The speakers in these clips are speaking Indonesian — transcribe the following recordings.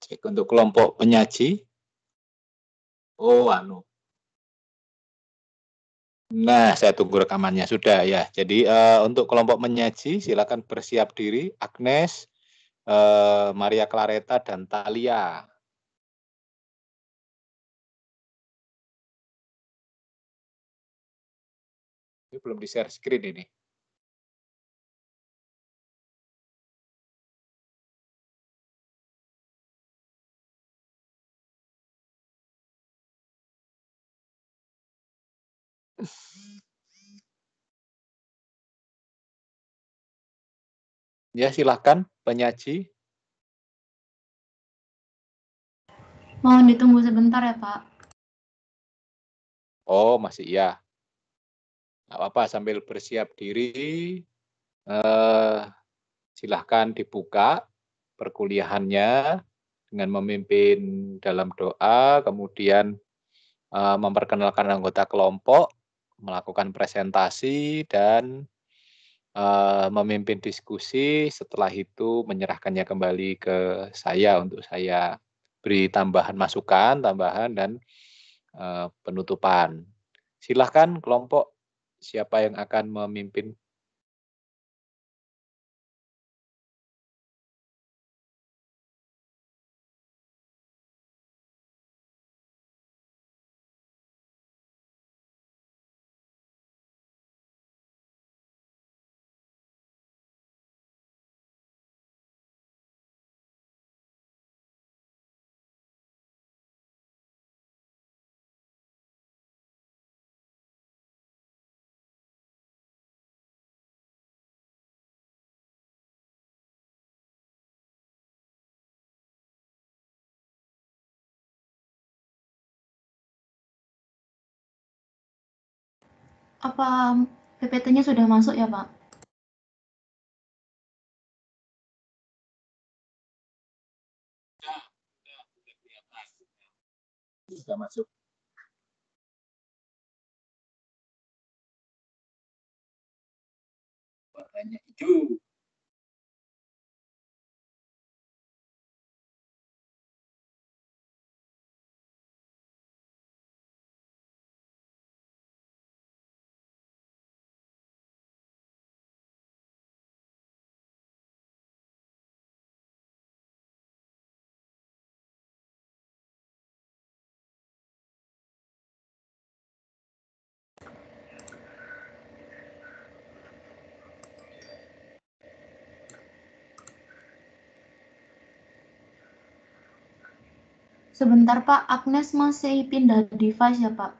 Cek untuk kelompok penyaji. Oh, anu. Nah, saya tunggu rekamannya sudah ya. Jadi untuk kelompok menyaji silakan bersiap diri Agnes, Maria Clareta dan Thalia. Ini belum di share screen ini. Ya, silakan penyaji. Mohon ditunggu sebentar ya, Pak. Oh, masih ya. Nggak apa-apa, sambil bersiap diri, silahkan dibuka perkuliahannya dengan memimpin dalam doa, kemudian memperkenalkan anggota kelompok, melakukan presentasi, dan memimpin diskusi. Setelah itu menyerahkannya kembali ke saya untuk saya beri tambahan masukan, tambahan, dan penutupan. Silahkan kelompok, siapa yang akan memimpin? Apa PPT-nya sudah masuk ya, Pak? Sudah masuk. Warnanya hijau. Sebentar, Pak. Agnes masih pindah device ya, Pak?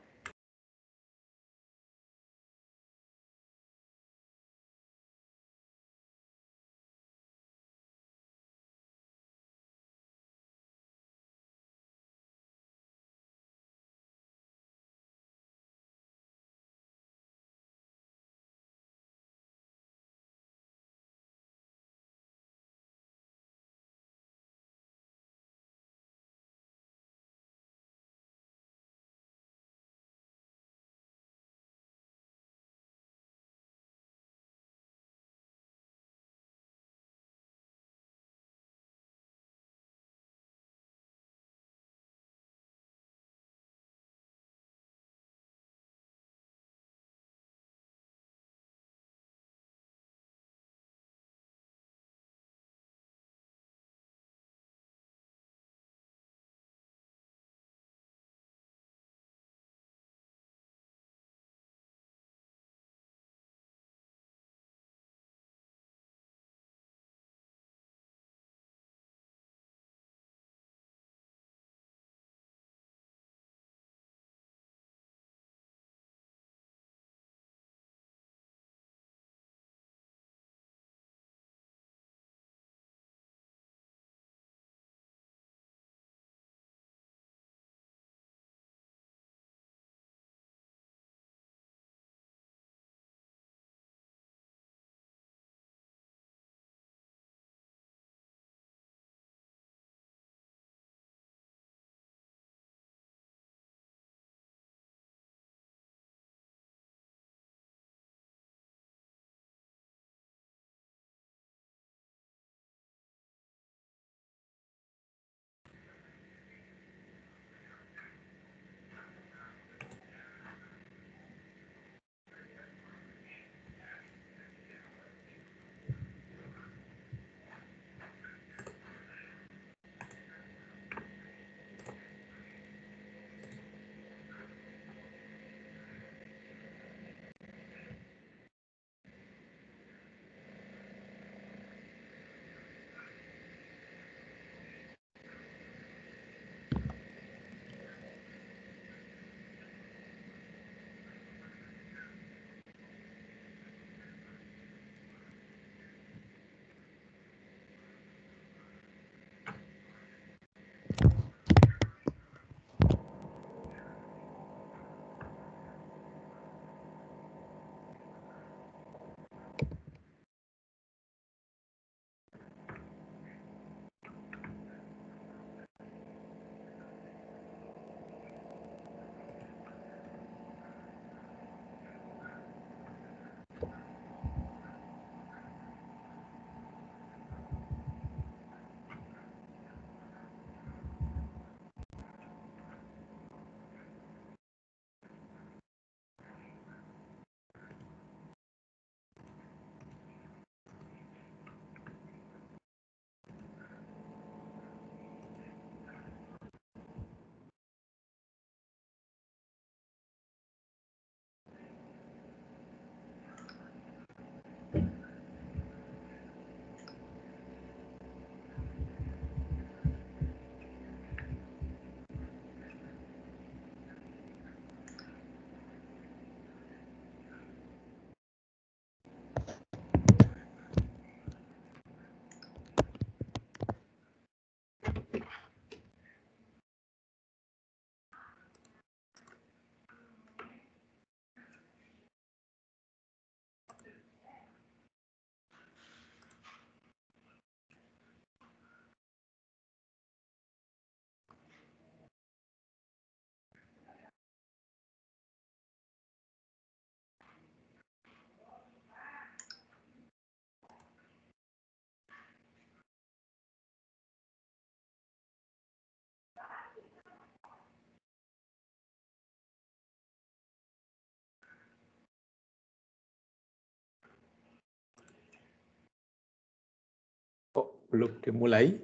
belum dimulai?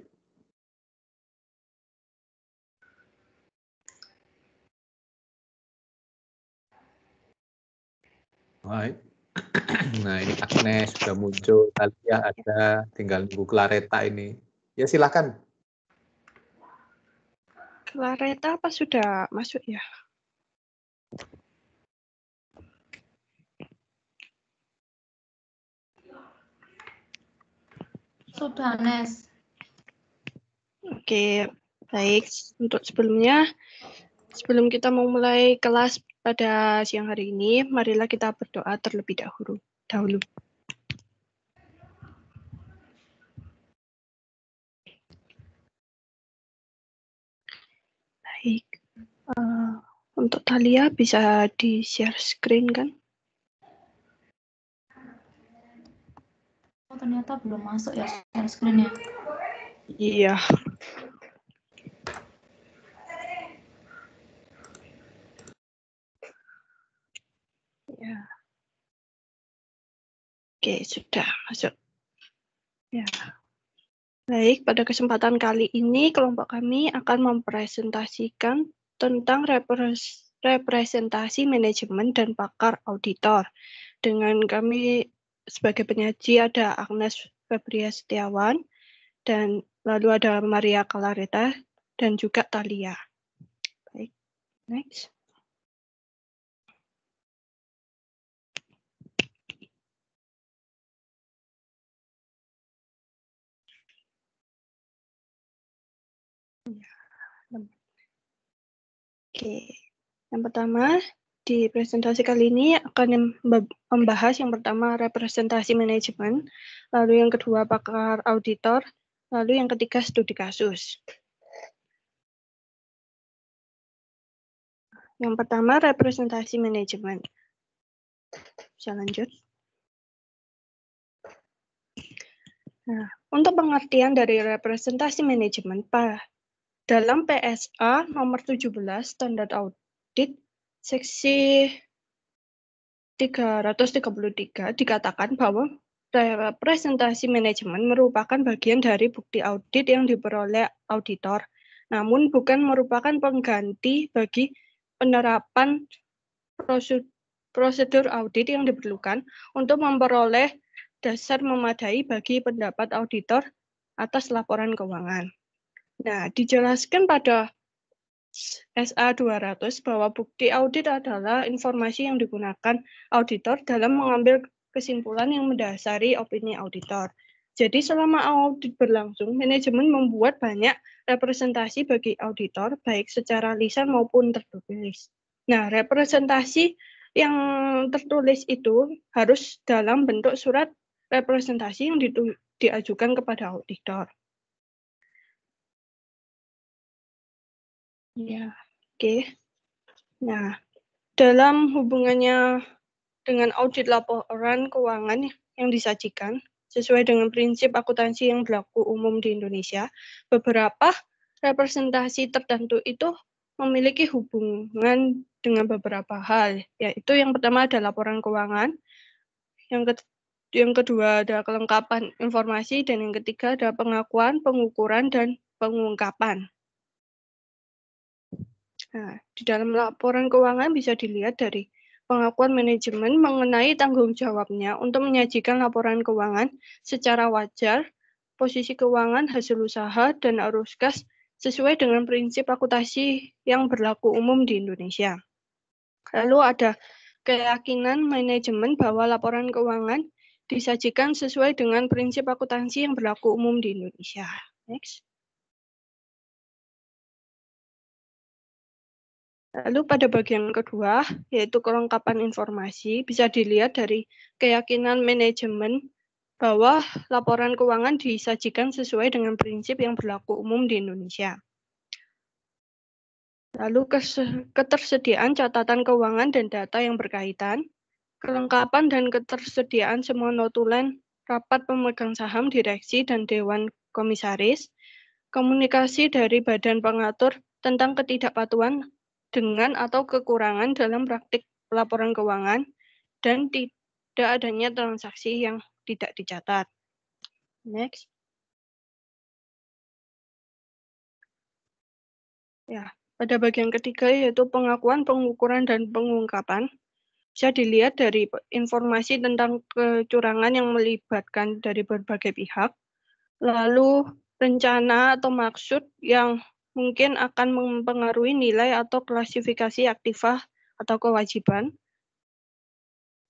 Baik. Nah, ini Agnes sudah muncul, Talia ada, tinggal nunggu Clareta ini. Ya, silakan. Clareta apa sudah masuk ya? Sudah, Nes. Oke, baik. Untuk sebelumnya, sebelum kita mau mulai kelas pada siang hari ini, marilah kita berdoa terlebih dahulu. Baik. Untuk Talia bisa di-share screen kan? Oh, ternyata belum masuk ya share screen-nya. Iya. Ya. Oke, sudah masuk. Ya. Baik, pada kesempatan kali ini kelompok kami akan mempresentasikan tentang representasi manajemen dan pakar auditor. Dengan kami sebagai penyaji ada Agnes Febria Setiawan, dan lalu ada Maria Clareta, dan juga Talia. Baik, next. Oke, yang pertama di presentasi kali ini akan membahas yang pertama representasi manajemen, lalu yang kedua pakar auditor, lalu yang ketiga studi kasus. Yang pertama representasi manajemen. Bisa lanjut. Nah, untuk pengertian dari representasi manajemen, dalam PSA nomor 17 standar audit seksi 333 dikatakan bahwa representasi manajemen merupakan bagian dari bukti audit yang diperoleh auditor, namun bukan merupakan pengganti bagi penerapan prosedur audit yang diperlukan untuk memperoleh dasar memadai bagi pendapat auditor atas laporan keuangan. Nah, dijelaskan pada SA 200 bahwa bukti audit adalah informasi yang digunakan auditor dalam mengambil kesimpulan yang mendasari opini auditor. Jadi selama audit berlangsung, manajemen membuat banyak representasi bagi auditor, baik secara lisan maupun tertulis. Nah, representasi yang tertulis itu harus dalam bentuk surat representasi yang diajukan kepada auditor. Ya, oke. Nah, dalam hubungannya dengan audit laporan keuangan yang disajikan, sesuai dengan prinsip akuntansi yang berlaku umum di Indonesia, beberapa representasi tertentu itu memiliki hubungan dengan beberapa hal, yaitu yang pertama ada laporan keuangan, yang kedua ada kelengkapan informasi, dan yang ketiga ada pengakuan, pengukuran, dan pengungkapan. Nah, di dalam laporan keuangan bisa dilihat dari pengakuan manajemen mengenai tanggung jawabnya untuk menyajikan laporan keuangan secara wajar, posisi keuangan, hasil usaha, dan arus kas sesuai dengan prinsip akuntansi yang berlaku umum di Indonesia. Lalu ada keyakinan manajemen bahwa laporan keuangan disajikan sesuai dengan prinsip akuntansi yang berlaku umum di Indonesia. Next. Lalu pada bagian kedua, yaitu kelengkapan informasi, bisa dilihat dari keyakinan manajemen bahwa laporan keuangan disajikan sesuai dengan prinsip yang berlaku umum di Indonesia. Lalu ketersediaan catatan keuangan dan data yang berkaitan, kelengkapan dan ketersediaan semua notulen rapat pemegang saham, direksi, dan dewan komisaris, komunikasi dari badan pengatur tentang ketidakpatuhan dengan atau kekurangan dalam praktik laporan keuangan, dan tidak adanya transaksi yang tidak dicatat. Next. Pada bagian ketiga yaitu pengakuan, pengukuran, dan pengungkapan. Bisa dilihat dari informasi tentang kecurangan yang melibatkan dari berbagai pihak. Lalu rencana atau maksud yang mungkin akan mempengaruhi nilai atau klasifikasi aktifah atau kewajiban.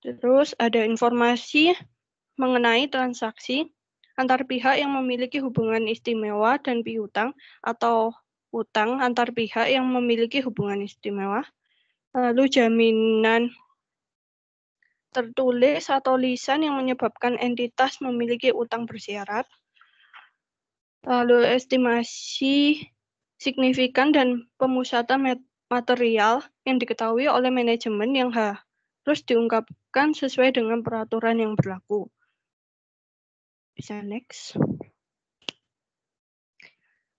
Terus ada informasi mengenai transaksi antar pihak yang memiliki hubungan istimewa dan piutang atau utang antar pihak yang memiliki hubungan istimewa. Lalu jaminan tertulis atau lisan yang menyebabkan entitas memiliki utang bersyarat. Lalu estimasi signifikan dan pemusatan material yang diketahui oleh manajemen yang harus diungkapkan sesuai dengan peraturan yang berlaku. Bisa next.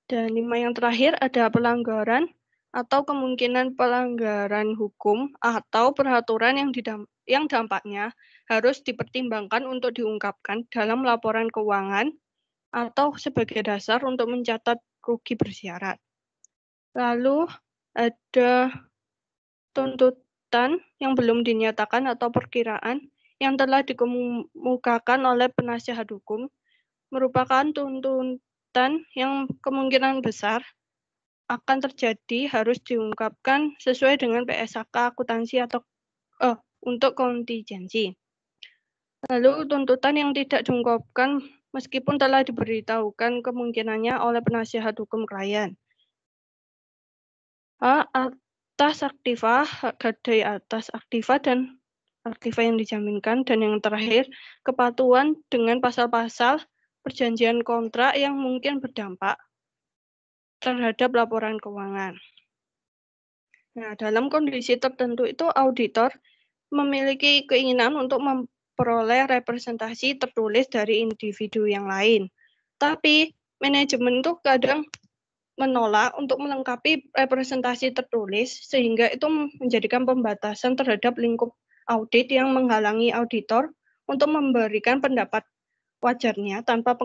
Dan 5 yang terakhir ada pelanggaran atau kemungkinan pelanggaran hukum atau peraturan yang dampaknya harus dipertimbangkan untuk diungkapkan dalam laporan keuangan atau sebagai dasar untuk mencatat rugi bersyarat. Lalu ada tuntutan yang belum dinyatakan atau perkiraan yang telah dikemukakan oleh penasihat hukum merupakan tuntutan yang kemungkinan besar akan terjadi harus diungkapkan sesuai dengan PSAK akuntansi atau untuk kontingensi. Lalu tuntutan yang tidak diungkapkan meskipun telah diberitahukan kemungkinannya oleh penasihat hukum klien. Atas aktiva, hak gadai atas aktiva dan aktiva yang dijaminkan. Dan yang terakhir, kepatuhan dengan pasal-pasal perjanjian kontrak yang mungkin berdampak terhadap laporan keuangan. Nah, dalam kondisi tertentu itu auditor memiliki keinginan untuk memperoleh representasi tertulis dari individu yang lain. Tapi manajemen itu kadang menolak untuk melengkapi representasi tertulis sehingga itu menjadikan pembatasan terhadap lingkup audit yang menghalangi auditor untuk memberikan pendapat wajarnya tanpa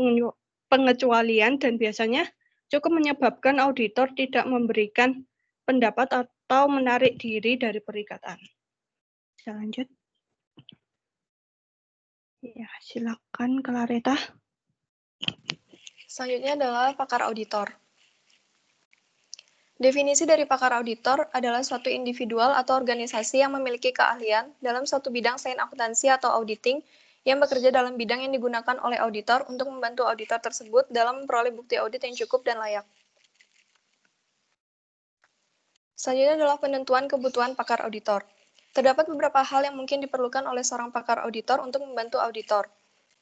pengecualian dan biasanya cukup menyebabkan auditor tidak memberikan pendapat atau menarik diri dari perikatan. Bisa lanjut. Ya, silakan Clareta. Selanjutnya adalah pakar auditor. Definisi dari pakar auditor adalah suatu individual atau organisasi yang memiliki keahlian dalam suatu bidang selain akuntansi atau auditing yang bekerja dalam bidang yang digunakan oleh auditor untuk membantu auditor tersebut dalam memperoleh bukti audit yang cukup dan layak. Selanjutnya adalah penentuan kebutuhan pakar auditor. Terdapat beberapa hal yang mungkin diperlukan oleh seorang pakar auditor untuk membantu auditor.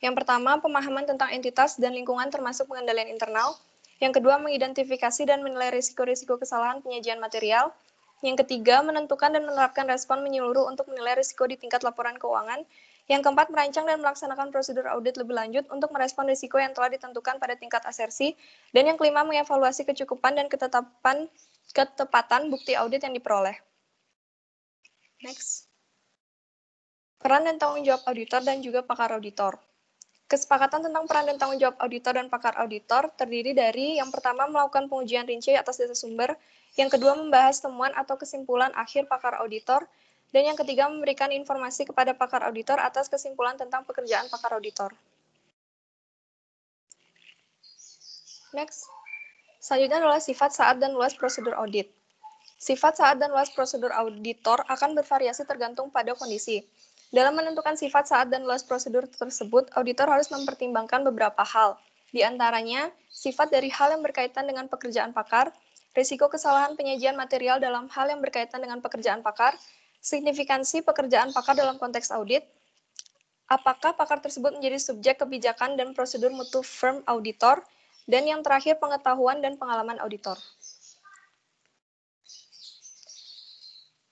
Yang pertama, pemahaman tentang entitas dan lingkungan termasuk pengendalian internal. Yang kedua, mengidentifikasi dan menilai risiko-risiko kesalahan penyajian material. Yang ketiga, menentukan dan menerapkan respon menyeluruh untuk menilai risiko di tingkat laporan keuangan. Yang keempat, merancang dan melaksanakan prosedur audit lebih lanjut untuk merespon risiko yang telah ditentukan pada tingkat asersi. Dan yang kelima, mengevaluasi kecukupan dan ketepatan bukti audit yang diperoleh. Next. Peran dan tanggung jawab auditor dan juga pakar auditor. Kesepakatan tentang peran dan tanggung jawab auditor dan pakar auditor terdiri dari yang pertama melakukan pengujian rinci atas data sumber, yang kedua membahas temuan atau kesimpulan akhir pakar auditor, dan yang ketiga memberikan informasi kepada pakar auditor atas kesimpulan tentang pekerjaan pakar auditor. Next. Selanjutnya adalah sifat, saat, dan luas prosedur audit. Sifat, saat, dan luas prosedur auditor akan bervariasi tergantung pada kondisi. Dalam menentukan sifat, saat, dan luas prosedur tersebut, auditor harus mempertimbangkan beberapa hal. Di antaranya, sifat dari hal yang berkaitan dengan pekerjaan pakar, risiko kesalahan penyajian material dalam hal yang berkaitan dengan pekerjaan pakar, signifikansi pekerjaan pakar dalam konteks audit, apakah pakar tersebut menjadi subjek kebijakan dan prosedur mutu firm auditor, dan yang terakhir pengetahuan dan pengalaman auditor.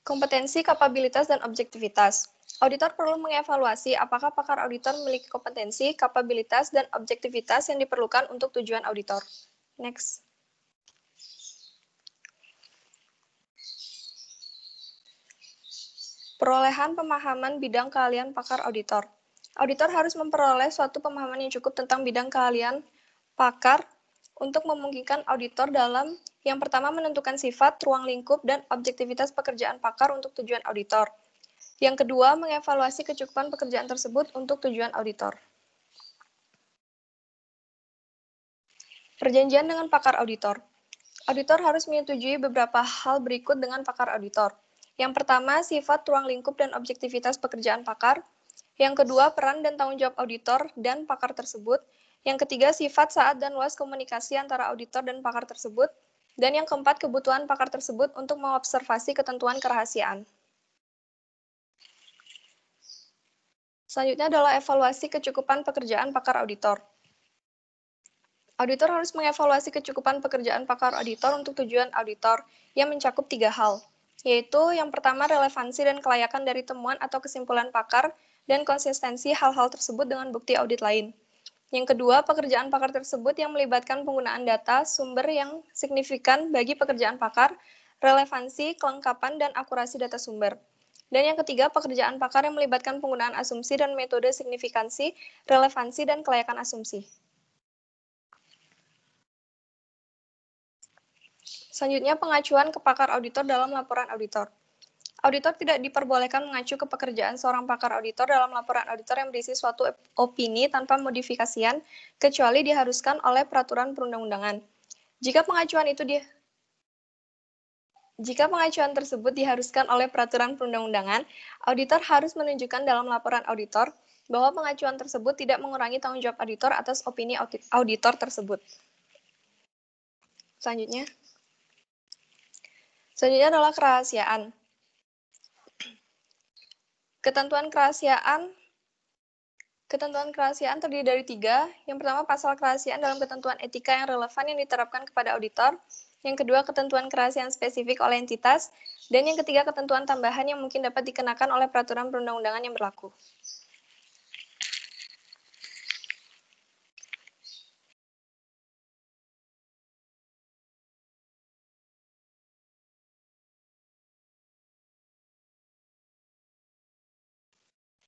Kompetensi, kapabilitas, dan objektivitas. Auditor perlu mengevaluasi apakah pakar auditor memiliki kompetensi, kapabilitas, dan objektivitas yang diperlukan untuk tujuan auditor. Next. Perolehan pemahaman bidang keahlian pakar auditor. Auditor harus memperoleh suatu pemahaman yang cukup tentang bidang keahlian pakar untuk memungkinkan auditor dalam Yang pertama, menentukan sifat, ruang lingkup, dan objektivitas pekerjaan pakar untuk tujuan auditor. Yang kedua, mengevaluasi kecukupan pekerjaan tersebut untuk tujuan auditor. Perjanjian dengan pakar auditor. Auditor harus menyetujui beberapa hal berikut dengan pakar auditor. Yang pertama, sifat, ruang lingkup, dan objektivitas pekerjaan pakar. Yang kedua, peran dan tanggung jawab auditor dan pakar tersebut. Yang ketiga, sifat, saat, dan luas komunikasi antara auditor dan pakar tersebut. Dan yang keempat, kebutuhan pakar tersebut untuk mengobservasi ketentuan kerahasiaan. Selanjutnya adalah evaluasi kecukupan pekerjaan pakar auditor. Auditor harus mengevaluasi kecukupan pekerjaan pakar auditor untuk tujuan auditor yang mencakup 3 hal, yaitu yang pertama relevansi dan kelayakan dari temuan atau kesimpulan pakar dan konsistensi hal-hal tersebut dengan bukti audit lain. Yang kedua, pekerjaan pakar tersebut yang melibatkan penggunaan data sumber yang signifikan bagi pekerjaan pakar, relevansi, kelengkapan, dan akurasi data sumber. Dan yang ketiga, pekerjaan pakar yang melibatkan penggunaan asumsi dan metode signifikansi, relevansi, dan kelayakan asumsi. Selanjutnya, pengacuan ke pakar auditor dalam laporan auditor. Auditor tidak diperbolehkan mengacu ke pekerjaan seorang pakar auditor dalam laporan auditor yang berisi suatu opini tanpa modifikasian, kecuali diharuskan oleh peraturan perundang-undangan. Jika pengacuan tersebut diharuskan oleh peraturan perundang-undangan, auditor harus menunjukkan dalam laporan auditor bahwa pengacuan tersebut tidak mengurangi tanggung jawab auditor atas opini auditor tersebut. Selanjutnya adalah kerahasiaan. Ketentuan kerahasiaan terdiri dari 3. Yang pertama, pasal kerahasiaan dalam ketentuan etika yang relevan yang diterapkan kepada auditor. Yang kedua, ketentuan kerahasiaan spesifik oleh entitas. Dan yang ketiga, ketentuan tambahan yang mungkin dapat dikenakan oleh peraturan perundang-undangan yang berlaku.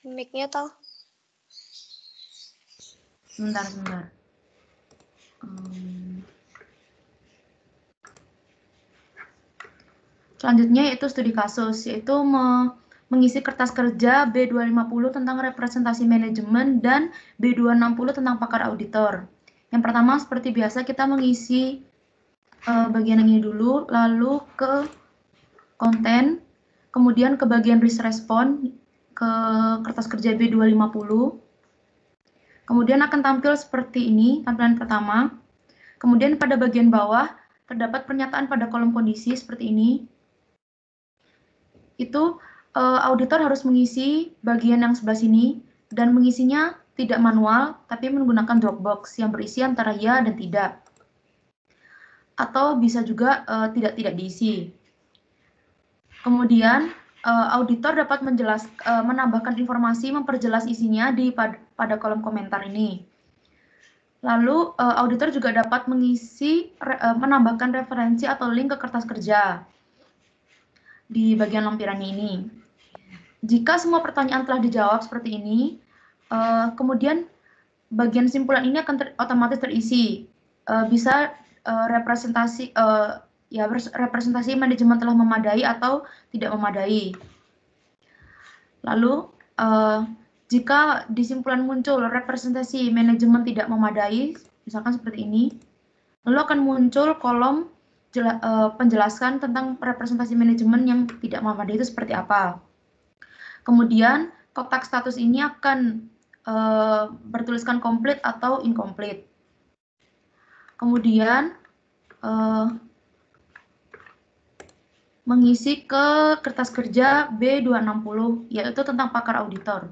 Mic-nya, Tal. Sebentar. Selanjutnya yaitu studi kasus, yaitu mengisi kertas kerja B250 tentang representasi manajemen dan B260 tentang pakar auditor. Yang pertama, seperti biasa kita mengisi bagian ini dulu, lalu ke konten, kemudian ke bagian risk response, ke kertas kerja B250. Kemudian akan tampil seperti ini, tampilan pertama. Kemudian pada bagian bawah, terdapat pernyataan pada kolom kondisi seperti ini. Itu auditor harus mengisi bagian yang sebelah sini, dan mengisinya tidak manual, tapi menggunakan Dropbox yang berisi antara ya dan tidak. Atau bisa juga tidak diisi. Kemudian, auditor dapat menambahkan informasi, memperjelas isinya pada kolom komentar ini. Lalu, auditor juga dapat menambahkan referensi atau link ke kertas kerja di bagian lampirannya ini. Jika semua pertanyaan telah dijawab seperti ini, kemudian bagian simpulan ini akan otomatis terisi. Bisa representasi manajemen telah memadai atau tidak memadai. Lalu, jika di simpulan muncul representasi manajemen tidak memadai, misalkan seperti ini, lalu akan muncul kolom penjelasan tentang representasi manajemen yang tidak memadai itu seperti apa. Kemudian, kotak status ini akan bertuliskan komplit atau incomplete. Kemudian, mengisi ke kertas kerja B260, yaitu tentang pakar auditor.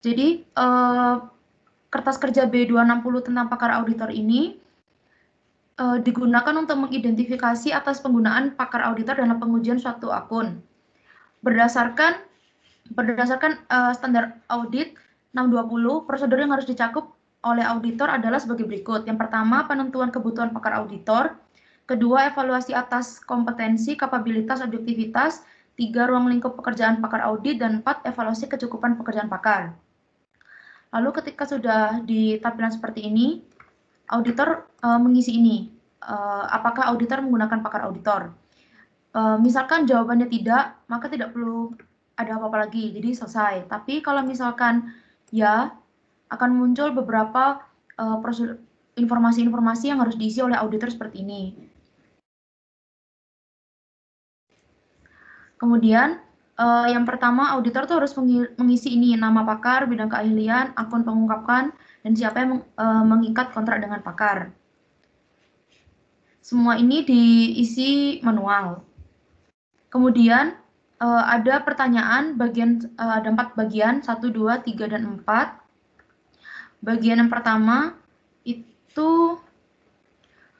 Jadi, kertas kerja B260 tentang pakar auditor ini digunakan untuk mengidentifikasi atas penggunaan pakar auditor dalam pengujian suatu akun. Berdasarkan standar audit 620, prosedur yang harus dicakup oleh auditor adalah sebagai berikut. Yang pertama, penentuan kebutuhan pakar auditor. Kedua, evaluasi atas kompetensi, kapabilitas, objektivitas. 3, ruang lingkup pekerjaan pakar audit. Dan 4, evaluasi kecukupan pekerjaan pakar. Lalu ketika sudah di tampilan seperti ini, auditor mengisi ini. Apakah auditor menggunakan pakar auditor? Misalkan jawabannya tidak, maka tidak perlu ada apa-apa lagi, jadi selesai. Tapi kalau misalkan ya, akan muncul beberapa informasi-informasi yang harus diisi oleh auditor seperti ini. Kemudian yang pertama, auditor tuh harus mengisi ini, nama pakar, bidang keahlian, akun pengungkapkan, dan siapa yang mengikat kontrak dengan pakar. Semua ini diisi manual. Kemudian ada pertanyaan ada 4 bagian, 1, 2, 3, dan 4. Bagian yang pertama itu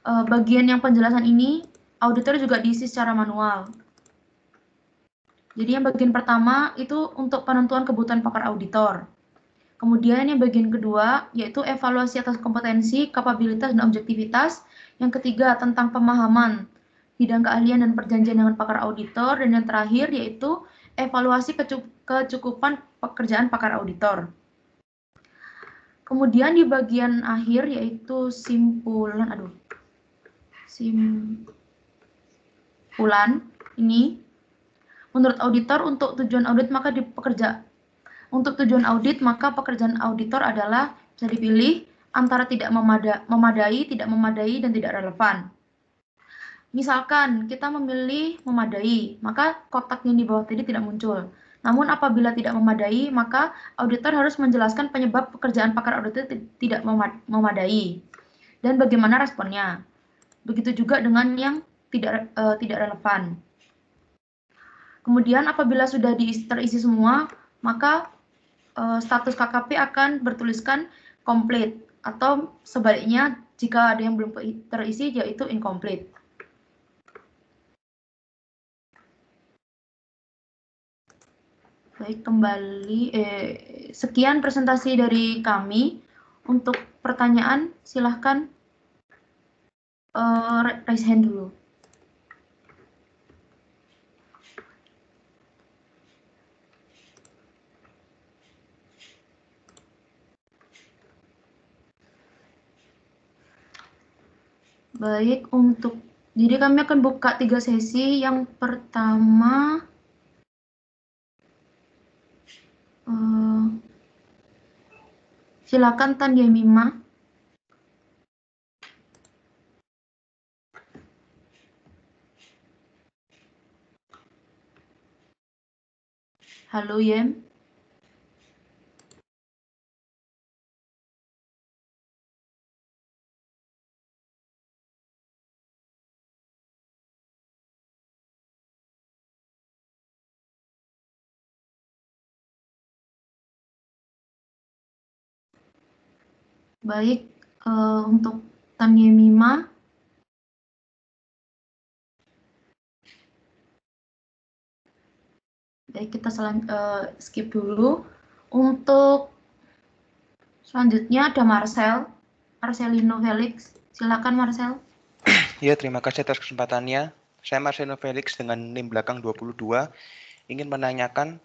bagian yang penjelasan ini auditor juga diisi secara manual. Jadi yang bagian pertama itu untuk penentuan kebutuhan pakar auditor. Kemudian yang bagian kedua yaitu evaluasi atas kompetensi, kapabilitas, dan objektivitas. Yang ketiga tentang pemahaman bidang keahlian dan perjanjian dengan pakar auditor. Dan yang terakhir yaitu evaluasi kecukupan pekerjaan pakar auditor. Kemudian di bagian akhir yaitu simpulan ini, menurut auditor untuk tujuan audit maka pekerjaan auditor adalah bisa dipilih antara tidak memadai, tidak memadai, dan tidak relevan. Misalkan kita memilih memadai, maka kotak yang di bawah tadi tidak muncul. Namun apabila tidak memadai, maka auditor harus menjelaskan penyebab pekerjaan pakar auditor tidak memadai dan bagaimana responnya. Begitu juga dengan yang tidak relevan. Kemudian apabila sudah terisi semua, maka status KKP akan bertuliskan komplit, atau sebaliknya jika ada yang belum terisi yaitu incomplete. Baik, kembali sekian presentasi dari kami. Untuk pertanyaan silahkan raise hand dulu. Baik, jadi kami akan buka 3 sesi. Yang pertama silakan Tan Yemima. Halo Yem. Baik, untuk Tan Yemima. Baik, kita skip dulu. Untuk selanjutnya ada Marcelino Felix. Silakan Marcel. Ya, terima kasih atas kesempatannya. Saya Marcelino Felix dengan NIM belakang 22 ingin menanyakan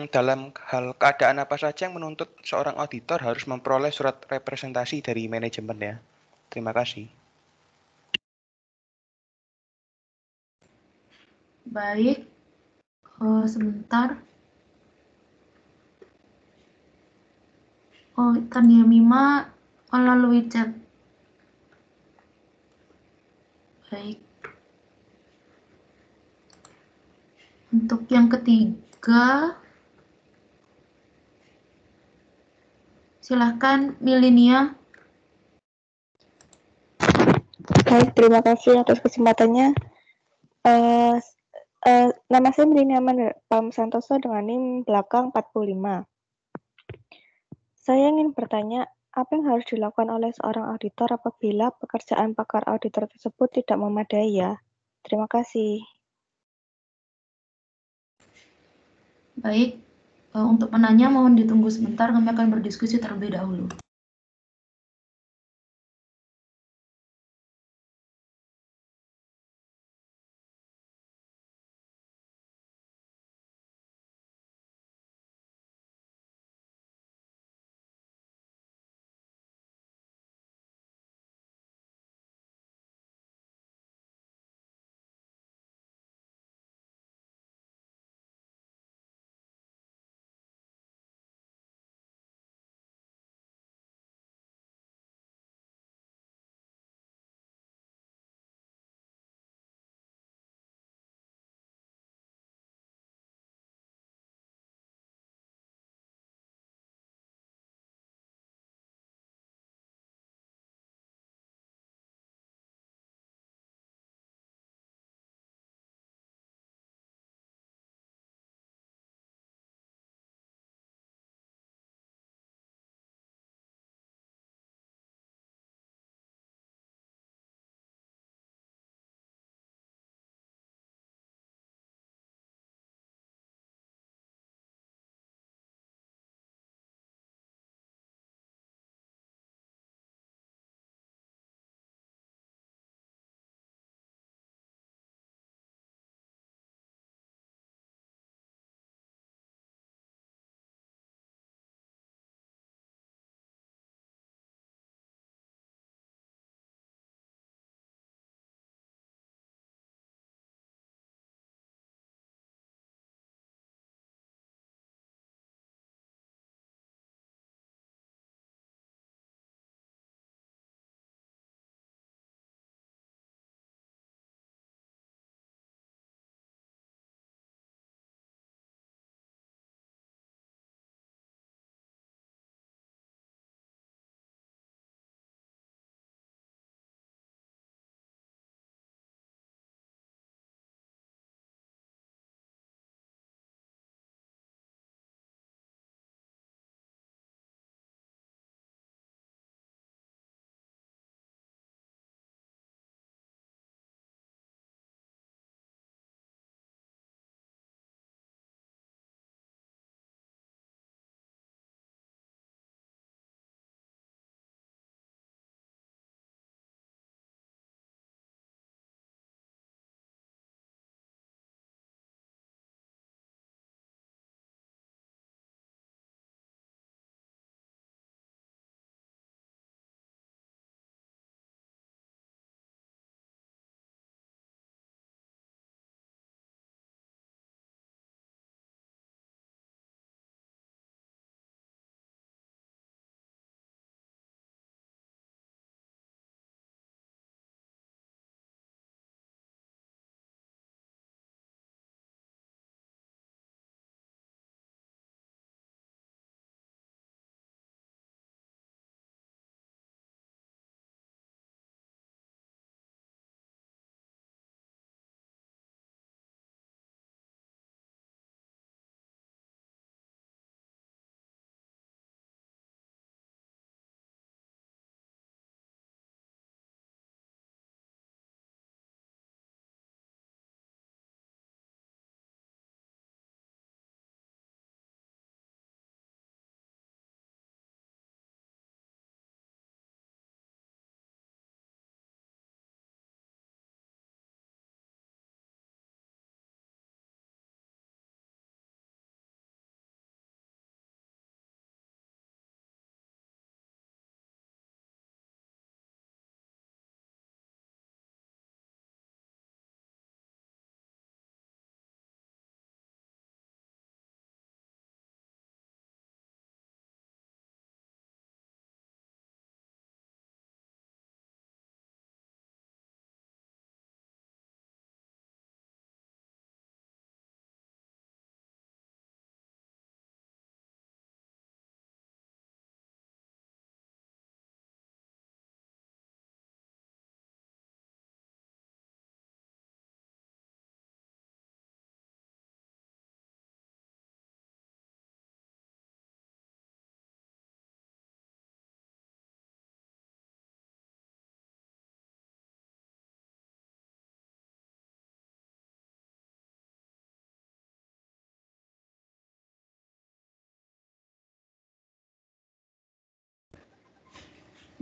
dalam hal keadaan apa saja yang menuntut seorang auditor harus memperoleh surat representasi dari manajemen ya. Terima kasih. Baik, sebentar. Tan Yemima melalui chat. Baik. Untuk yang ketiga, silahkan Milinia. Baik, terima kasih atas kesempatannya. Nama saya Milinia Pam Santoso dengan NIM belakang 45. Saya ingin bertanya, apa yang harus dilakukan oleh seorang auditor apabila pekerjaan pakar auditor tersebut tidak memadai ya? Terima kasih. Baik, untuk penanya mohon ditunggu sebentar, kami akan berdiskusi terlebih dahulu.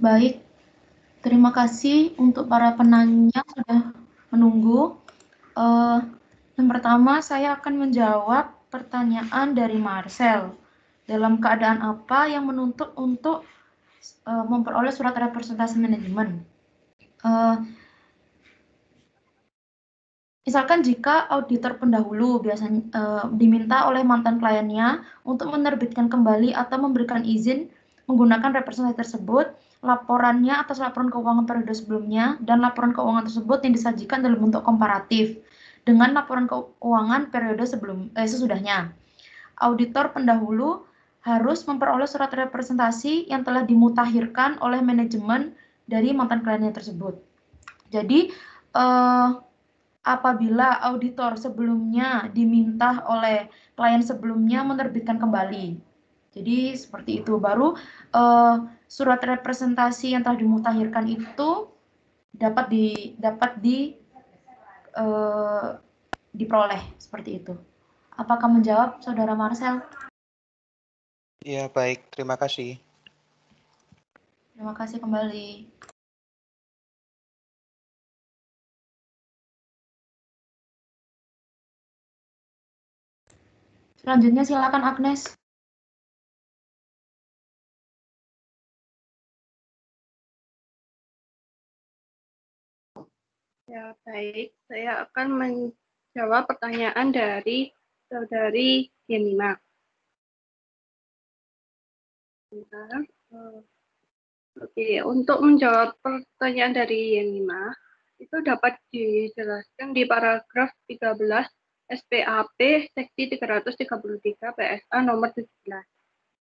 Baik, terima kasih untuk para penanya sudah menunggu. Yang pertama, saya akan menjawab pertanyaan dari Marcel. Dalam keadaan apa yang menuntut untuk memperoleh surat representasi manajemen? Misalkan jika auditor pendahulu biasanya diminta oleh mantan kliennya untuk menerbitkan kembali atau memberikan izin menggunakan representasi tersebut, laporannya atas laporan keuangan periode sebelumnya dan laporan keuangan tersebut yang disajikan dalam bentuk komparatif dengan laporan keuangan periode sesudahnya. Auditor pendahulu harus memperoleh surat representasi yang telah dimutakhirkan oleh manajemen dari mantan kliennya tersebut. Jadi apabila auditor sebelumnya diminta oleh klien sebelumnya menerbitkan kembali. Jadi seperti itu, baru surat representasi yang telah dimutakhirkan itu dapat diperoleh seperti itu. Apakah menjawab, Saudara Marcel? Ya, baik. Terima kasih. Terima kasih kembali. Selanjutnya silakan Agnes. Ya, baik. Saya akan menjawab pertanyaan dari Saudari Yenima. Oke, untuk menjawab pertanyaan dari Yenima, itu dapat dijelaskan di paragraf 13 SPAP seksi 333 PSA nomor 17.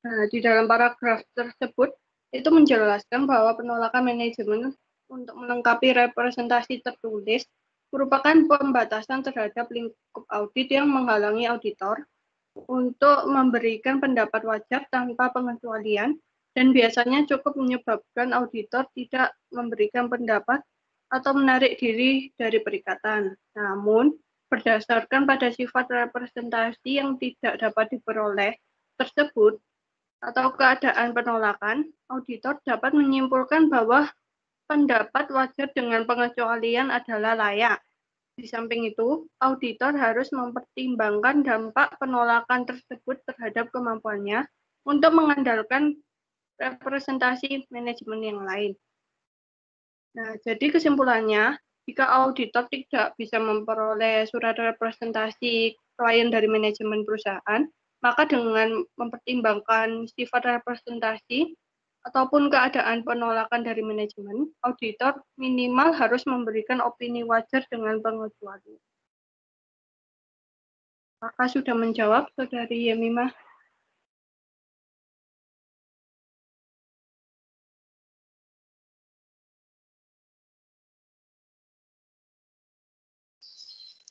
Nah, di dalam paragraf tersebut itu menjelaskan bahwa penolakan manajemen untuk melengkapi representasi tertulis merupakan pembatasan terhadap lingkup audit yang menghalangi auditor untuk memberikan pendapat wajar tanpa pengecualian dan biasanya cukup menyebabkan auditor tidak memberikan pendapat atau menarik diri dari perikatan. Namun, berdasarkan pada sifat representasi yang tidak dapat diperoleh tersebut atau keadaan penolakan, auditor dapat menyimpulkan bahwa pendapat wajar dengan pengecualian adalah layak. Di samping itu, auditor harus mempertimbangkan dampak penolakan tersebut terhadap kemampuannya untuk mengandalkan representasi manajemen yang lain. Nah, jadi kesimpulannya, jika auditor tidak bisa memperoleh surat representasi klien dari manajemen perusahaan, maka dengan mempertimbangkan sifat representasi ataupun keadaan penolakan dari manajemen, auditor minimal harus memberikan opini wajar dengan pengecualian. Apakah sudah menjawab, Saudari Yemimah?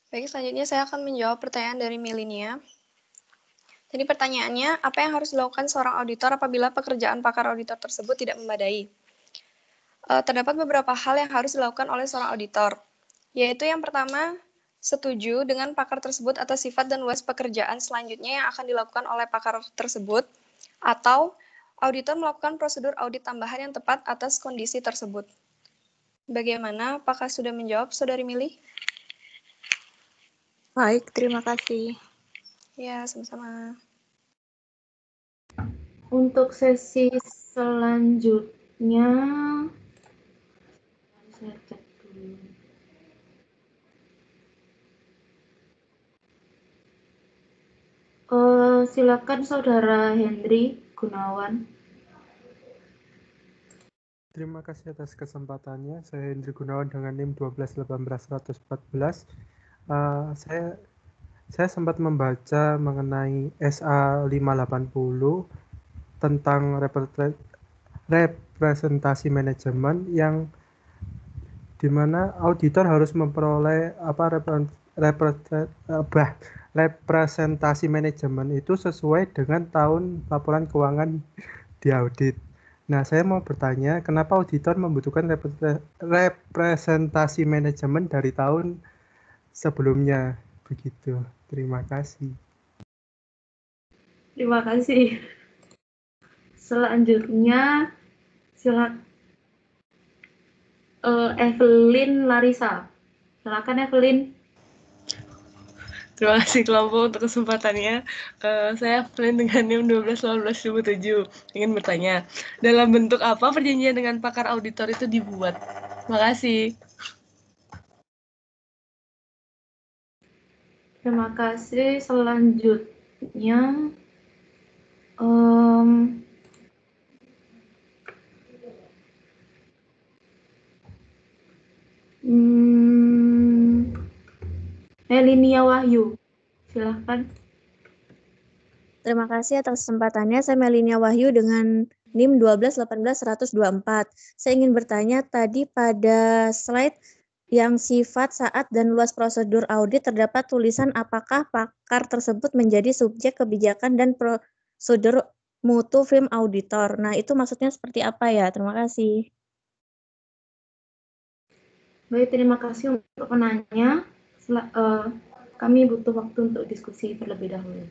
Baik, selanjutnya saya akan menjawab pertanyaan dari Melinia. Jadi pertanyaannya, apa yang harus dilakukan seorang auditor apabila pekerjaan pakar auditor tersebut tidak memadai? Terdapat beberapa hal yang harus dilakukan oleh seorang auditor, yaitu yang pertama, setuju dengan pakar tersebut atas sifat dan luas pekerjaan selanjutnya yang akan dilakukan oleh pakar tersebut, atau auditor melakukan prosedur audit tambahan yang tepat atas kondisi tersebut. Bagaimana? Apakah sudah menjawab, Saudari Mili? Baik, terima kasih. Ya, sama-sama. Untuk sesi selanjutnya, saya cek dulu. Silakan Saudara Hendri Gunawan. Terima kasih atas kesempatannya. Saya Hendri Gunawan dengan NIM 1218114. Saya sempat membaca mengenai SA 580 tentang representasi manajemen yang dimana auditor harus memperoleh representasi manajemen itu sesuai dengan tahun laporan keuangan diaudit. Nah, saya mau bertanya, kenapa auditor membutuhkan representasi manajemen dari tahun sebelumnya? Begitu. Terima kasih. Terima kasih. Selanjutnya, Evelyn Larissa. Silakan Evelyn. Terima kasih kelompok untuk kesempatannya. Saya Evelyn dengan NIM 1218.007 ingin bertanya, dalam bentuk apa perjanjian dengan pakar auditor itu dibuat? Terima kasih. Terima kasih. Selanjutnya, Melinia Wahyu. Silahkan. Terima kasih atas kesempatannya. Saya Melinia Wahyu dengan NIM 1218.124. Saya ingin bertanya tadi pada slide yang sifat, saat, dan luas prosedur audit terdapat tulisan apakah pakar tersebut menjadi subjek kebijakan dan prosedur mutu film auditor. Nah, itu maksudnya seperti apa ya? Terima kasih. Baik, terima kasih untuk penanya. Kami butuh waktu untuk diskusi terlebih dahulu.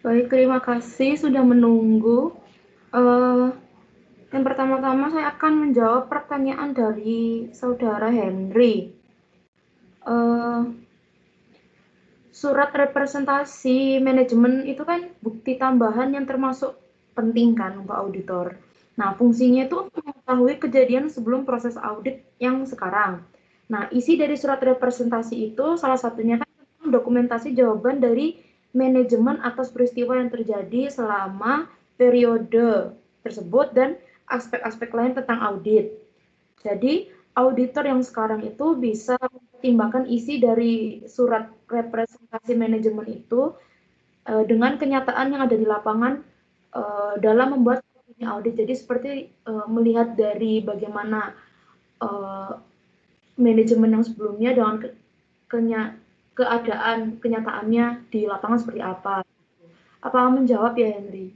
Baik, terima kasih sudah menunggu. Yang pertama-tama saya akan menjawab pertanyaan dari Saudara Henry. Surat representasi manajemen itu kan bukti tambahan yang termasuk penting kan untuk auditor. Nah, fungsinya itu untuk mengetahui kejadian sebelum proses audit yang sekarang. Nah, isi dari surat representasi itu salah satunya kan dokumentasi jawaban dari manajemen atas peristiwa yang terjadi selama periode tersebut dan aspek-aspek lain tentang audit. Jadi, auditor yang sekarang itu bisa mempertimbangkan isi dari surat representasi manajemen itu dengan kenyataan yang ada di lapangan dalam membuat audit. Jadi seperti melihat dari bagaimana manajemen yang sebelumnya dengan kenyataannya di lapangan seperti apa. Apa menjawab ya, Henry?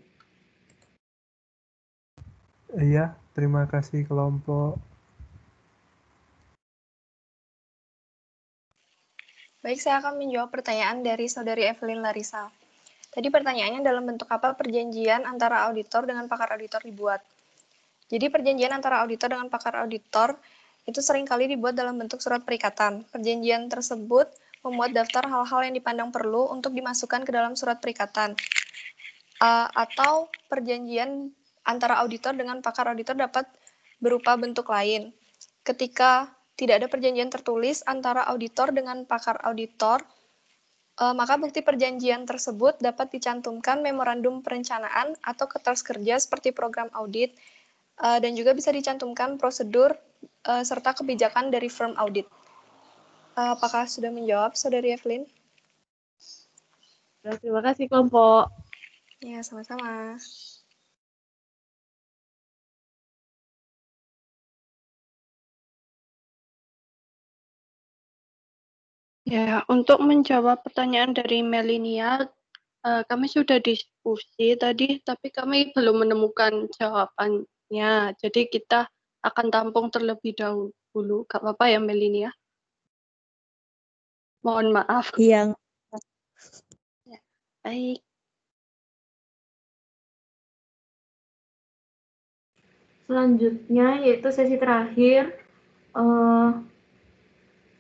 Iya, terima kasih kelompok. Baik, saya akan menjawab pertanyaan dari Saudari Evelyn Larissa. Tadi pertanyaannya dalam bentuk apa perjanjian antara auditor dengan pakar auditor dibuat? Jadi perjanjian antara auditor dengan pakar auditor itu seringkali dibuat dalam bentuk surat perikatan. Perjanjian tersebut memuat daftar hal-hal yang dipandang perlu untuk dimasukkan ke dalam surat perikatan. Atau perjanjian antara auditor dengan pakar auditor dapat berupa bentuk lain. Ketika tidak ada perjanjian tertulis antara auditor dengan pakar auditor, maka bukti perjanjian tersebut dapat dicantumkan memorandum perencanaan atau kertas kerja seperti program audit, dan juga bisa dicantumkan prosedur serta kebijakan dari firm audit. Apakah sudah menjawab, Saudari Evelyn? Terima kasih kelompok. Ya, sama-sama. Ya, untuk menjawab pertanyaan dari Melinia, kami sudah diskusi tadi, tapi kami belum menemukan jawabannya. Jadi kita akan tampung terlebih dahulu. Gak apa-apa ya, Melinia? Mohon maaf. Yang Ya, baik. Selanjutnya yaitu sesi terakhir.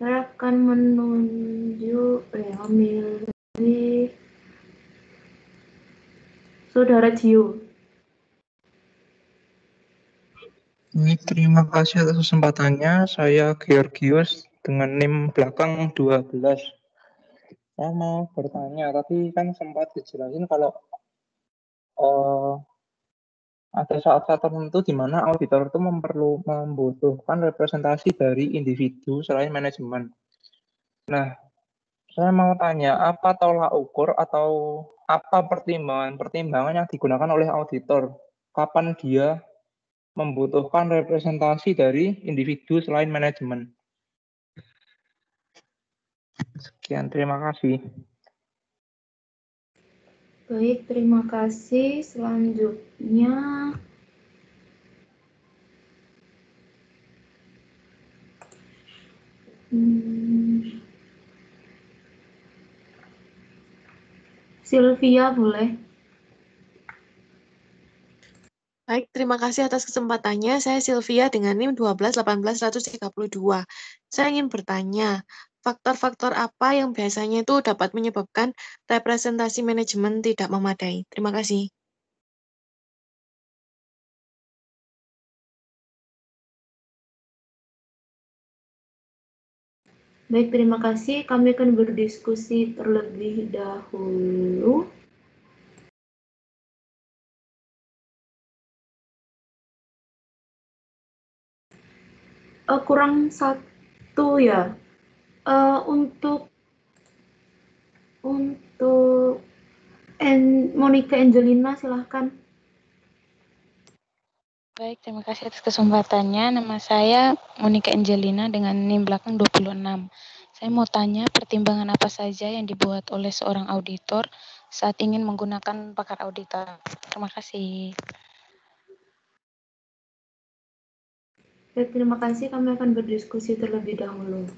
Saya akan menunjuk ambil dari Saudara Gio. Terima kasih atas kesempatannya. Saya Georgius dengan NIM belakang 12. Saya mau bertanya, tadi kan sempat dijelasin kalau ada saat-saat tertentu di mana auditor itu membutuhkan representasi dari individu selain manajemen. Nah, saya mau tanya, apa tolak ukur atau apa pertimbangan yang digunakan oleh auditor? Kapan dia membutuhkan representasi dari individu selain manajemen? Sekian, terima kasih. Baik, terima kasih. Selanjutnya Sylvia boleh. Baik, terima kasih atas kesempatannya. Saya Sylvia dengan NIM 1218132. Saya ingin bertanya, faktor-faktor apa yang biasanya itu dapat menyebabkan representasi manajemen tidak memadai? Terima kasih. Baik, terima kasih. Kami akan berdiskusi terlebih dahulu. Kurang satu ya. Untuk Monica Angelina, silahkan. Baik, terima kasih atas kesempatannya. Nama saya Monica Angelina dengan NIM belakang 26. Saya mau tanya pertimbangan apa saja yang dibuat oleh seorang auditor saat ingin menggunakan pakar auditor. Terima kasih. Baik, terima kasih. Kami akan berdiskusi terlebih dahulu.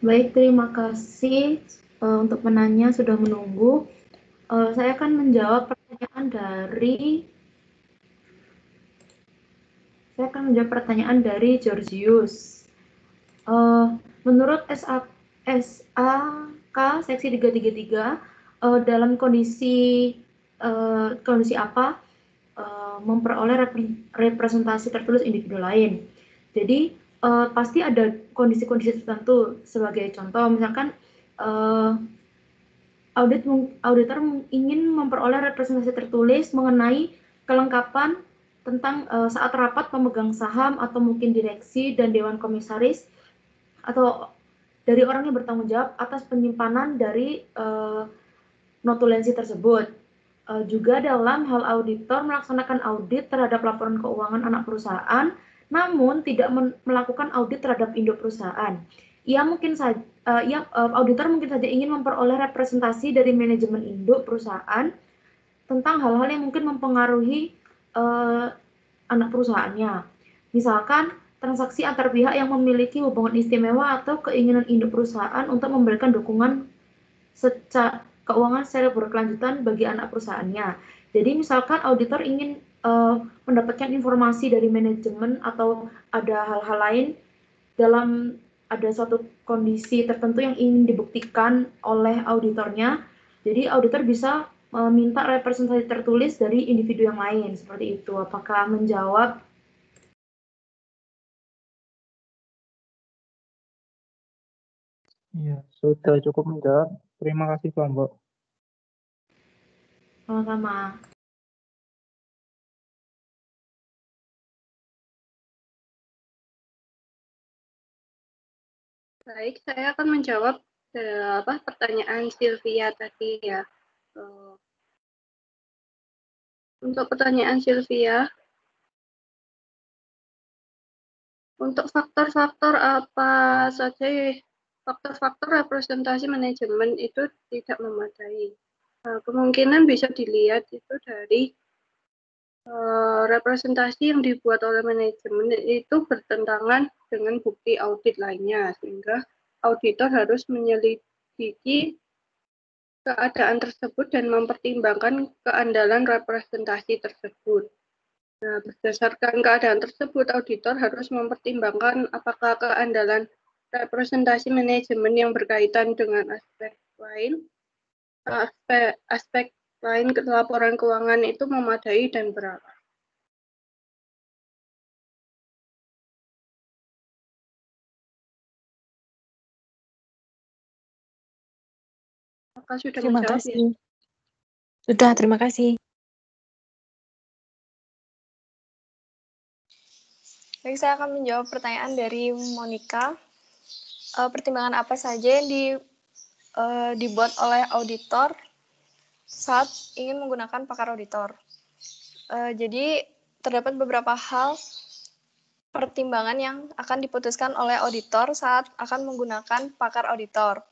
Baik, terima kasih untuk penanya sudah menunggu. Saya akan menjawab pertanyaan dari Georgius. Menurut SAK seksi 333 dalam kondisi apa memperoleh representasi tertulis individu lain. Jadi pasti ada kondisi-kondisi tertentu. Sebagai contoh, misalkan auditor ingin memperoleh representasi tertulis mengenai kelengkapan tentang saat rapat pemegang saham atau mungkin direksi dan dewan komisaris atau dari orang yang bertanggung jawab atas penyimpanan dari notulensi tersebut. Juga dalam hal auditor melaksanakan audit terhadap laporan keuangan anak perusahaan, namun tidak melakukan audit terhadap induk perusahaan. Auditor mungkin saja ingin memperoleh representasi dari manajemen induk perusahaan tentang hal-hal yang mungkin mempengaruhi anak perusahaannya. Misalkan transaksi antar pihak yang memiliki hubungan istimewa atau keinginan induk perusahaan untuk memberikan dukungan keuangan secara berkelanjutan bagi anak perusahaannya. Jadi misalkan auditor ingin mendapatkan informasi dari manajemen atau ada hal-hal lain dalam ada suatu kondisi tertentu yang ingin dibuktikan oleh auditornya. Jadi auditor bisa meminta representasi tertulis dari individu yang lain seperti itu. Apakah menjawab? Iya, sudah cukup menjawab. Terima kasih kelompok. Sama-sama. Baik, saya akan menjawab pertanyaan Sylvia tadi ya. Untuk pertanyaan Sylvia, untuk faktor-faktor apa saja faktor-faktor representasi manajemen itu tidak memadai. Kemungkinan bisa dilihat itu dari representasi yang dibuat oleh manajemen itu bertentangan dengan bukti audit lainnya, sehingga auditor harus menyelidiki keadaan tersebut dan mempertimbangkan keandalan representasi tersebut. Nah, berdasarkan keadaan tersebut, auditor harus mempertimbangkan apakah keandalan representasi manajemen yang berkaitan dengan aspek lain laporan keuangan itu memadai dan berapa. Apakah sudah Terima menjawab kasih. Ya? Sudah, terima kasih. Baik, saya akan menjawab pertanyaan dari Monica. Pertimbangan apa saja yang dibuat oleh auditor saat ingin menggunakan pakar auditor? Jadi terdapat beberapa hal pertimbangan yang akan diputuskan oleh auditor saat akan menggunakan pakar auditor.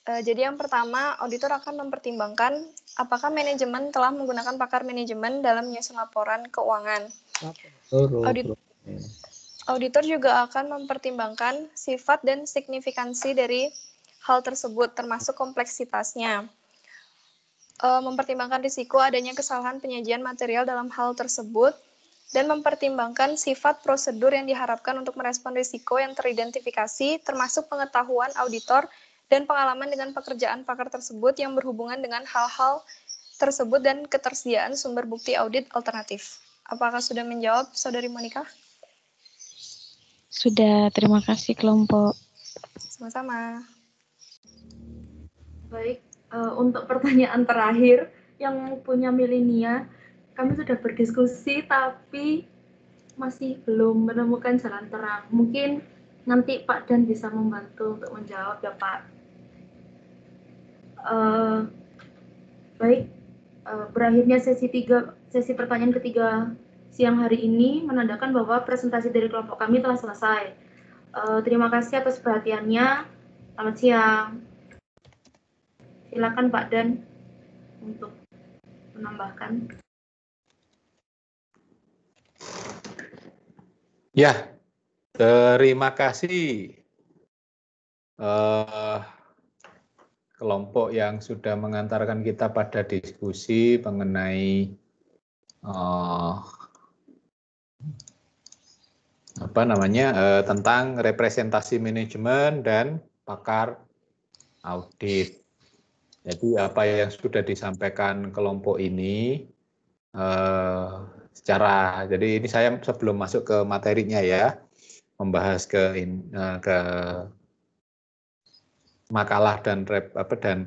Jadi yang pertama, auditor akan mempertimbangkan apakah manajemen telah menggunakan pakar manajemen dalam menyusun laporan keuangan. Auditor juga akan mempertimbangkan sifat dan signifikansi dari hal tersebut, termasuk kompleksitasnya. Mempertimbangkan risiko adanya kesalahan penyajian material dalam hal tersebut, dan mempertimbangkan sifat prosedur yang diharapkan untuk merespon risiko yang teridentifikasi, termasuk pengetahuan auditor dan pengalaman dengan pekerjaan pakar tersebut yang berhubungan dengan hal-hal tersebut dan ketersediaan sumber bukti audit alternatif. Apakah sudah menjawab, Saudari Monica? Sudah, terima kasih kelompok. Sama-sama. Baik, untuk pertanyaan terakhir yang punya Milinia, kami sudah berdiskusi tapi masih belum menemukan jalan terang. Mungkin nanti Pak Dan bisa membantu untuk menjawab ya Pak. Baik, berakhirnya sesi pertanyaan ketiga siang hari ini menandakan bahwa presentasi dari kelompok kami telah selesai. Terima kasih atas perhatiannya. Selamat siang. Silakan Pak Dan untuk menambahkan. Ya, terima kasih kelompok yang sudah mengantarkan kita pada diskusi mengenai tentang representasi manajemen dan pakar audit. Jadi apa yang sudah disampaikan kelompok ini jadi ini saya sebelum masuk ke materinya ya, membahas ke makalah dan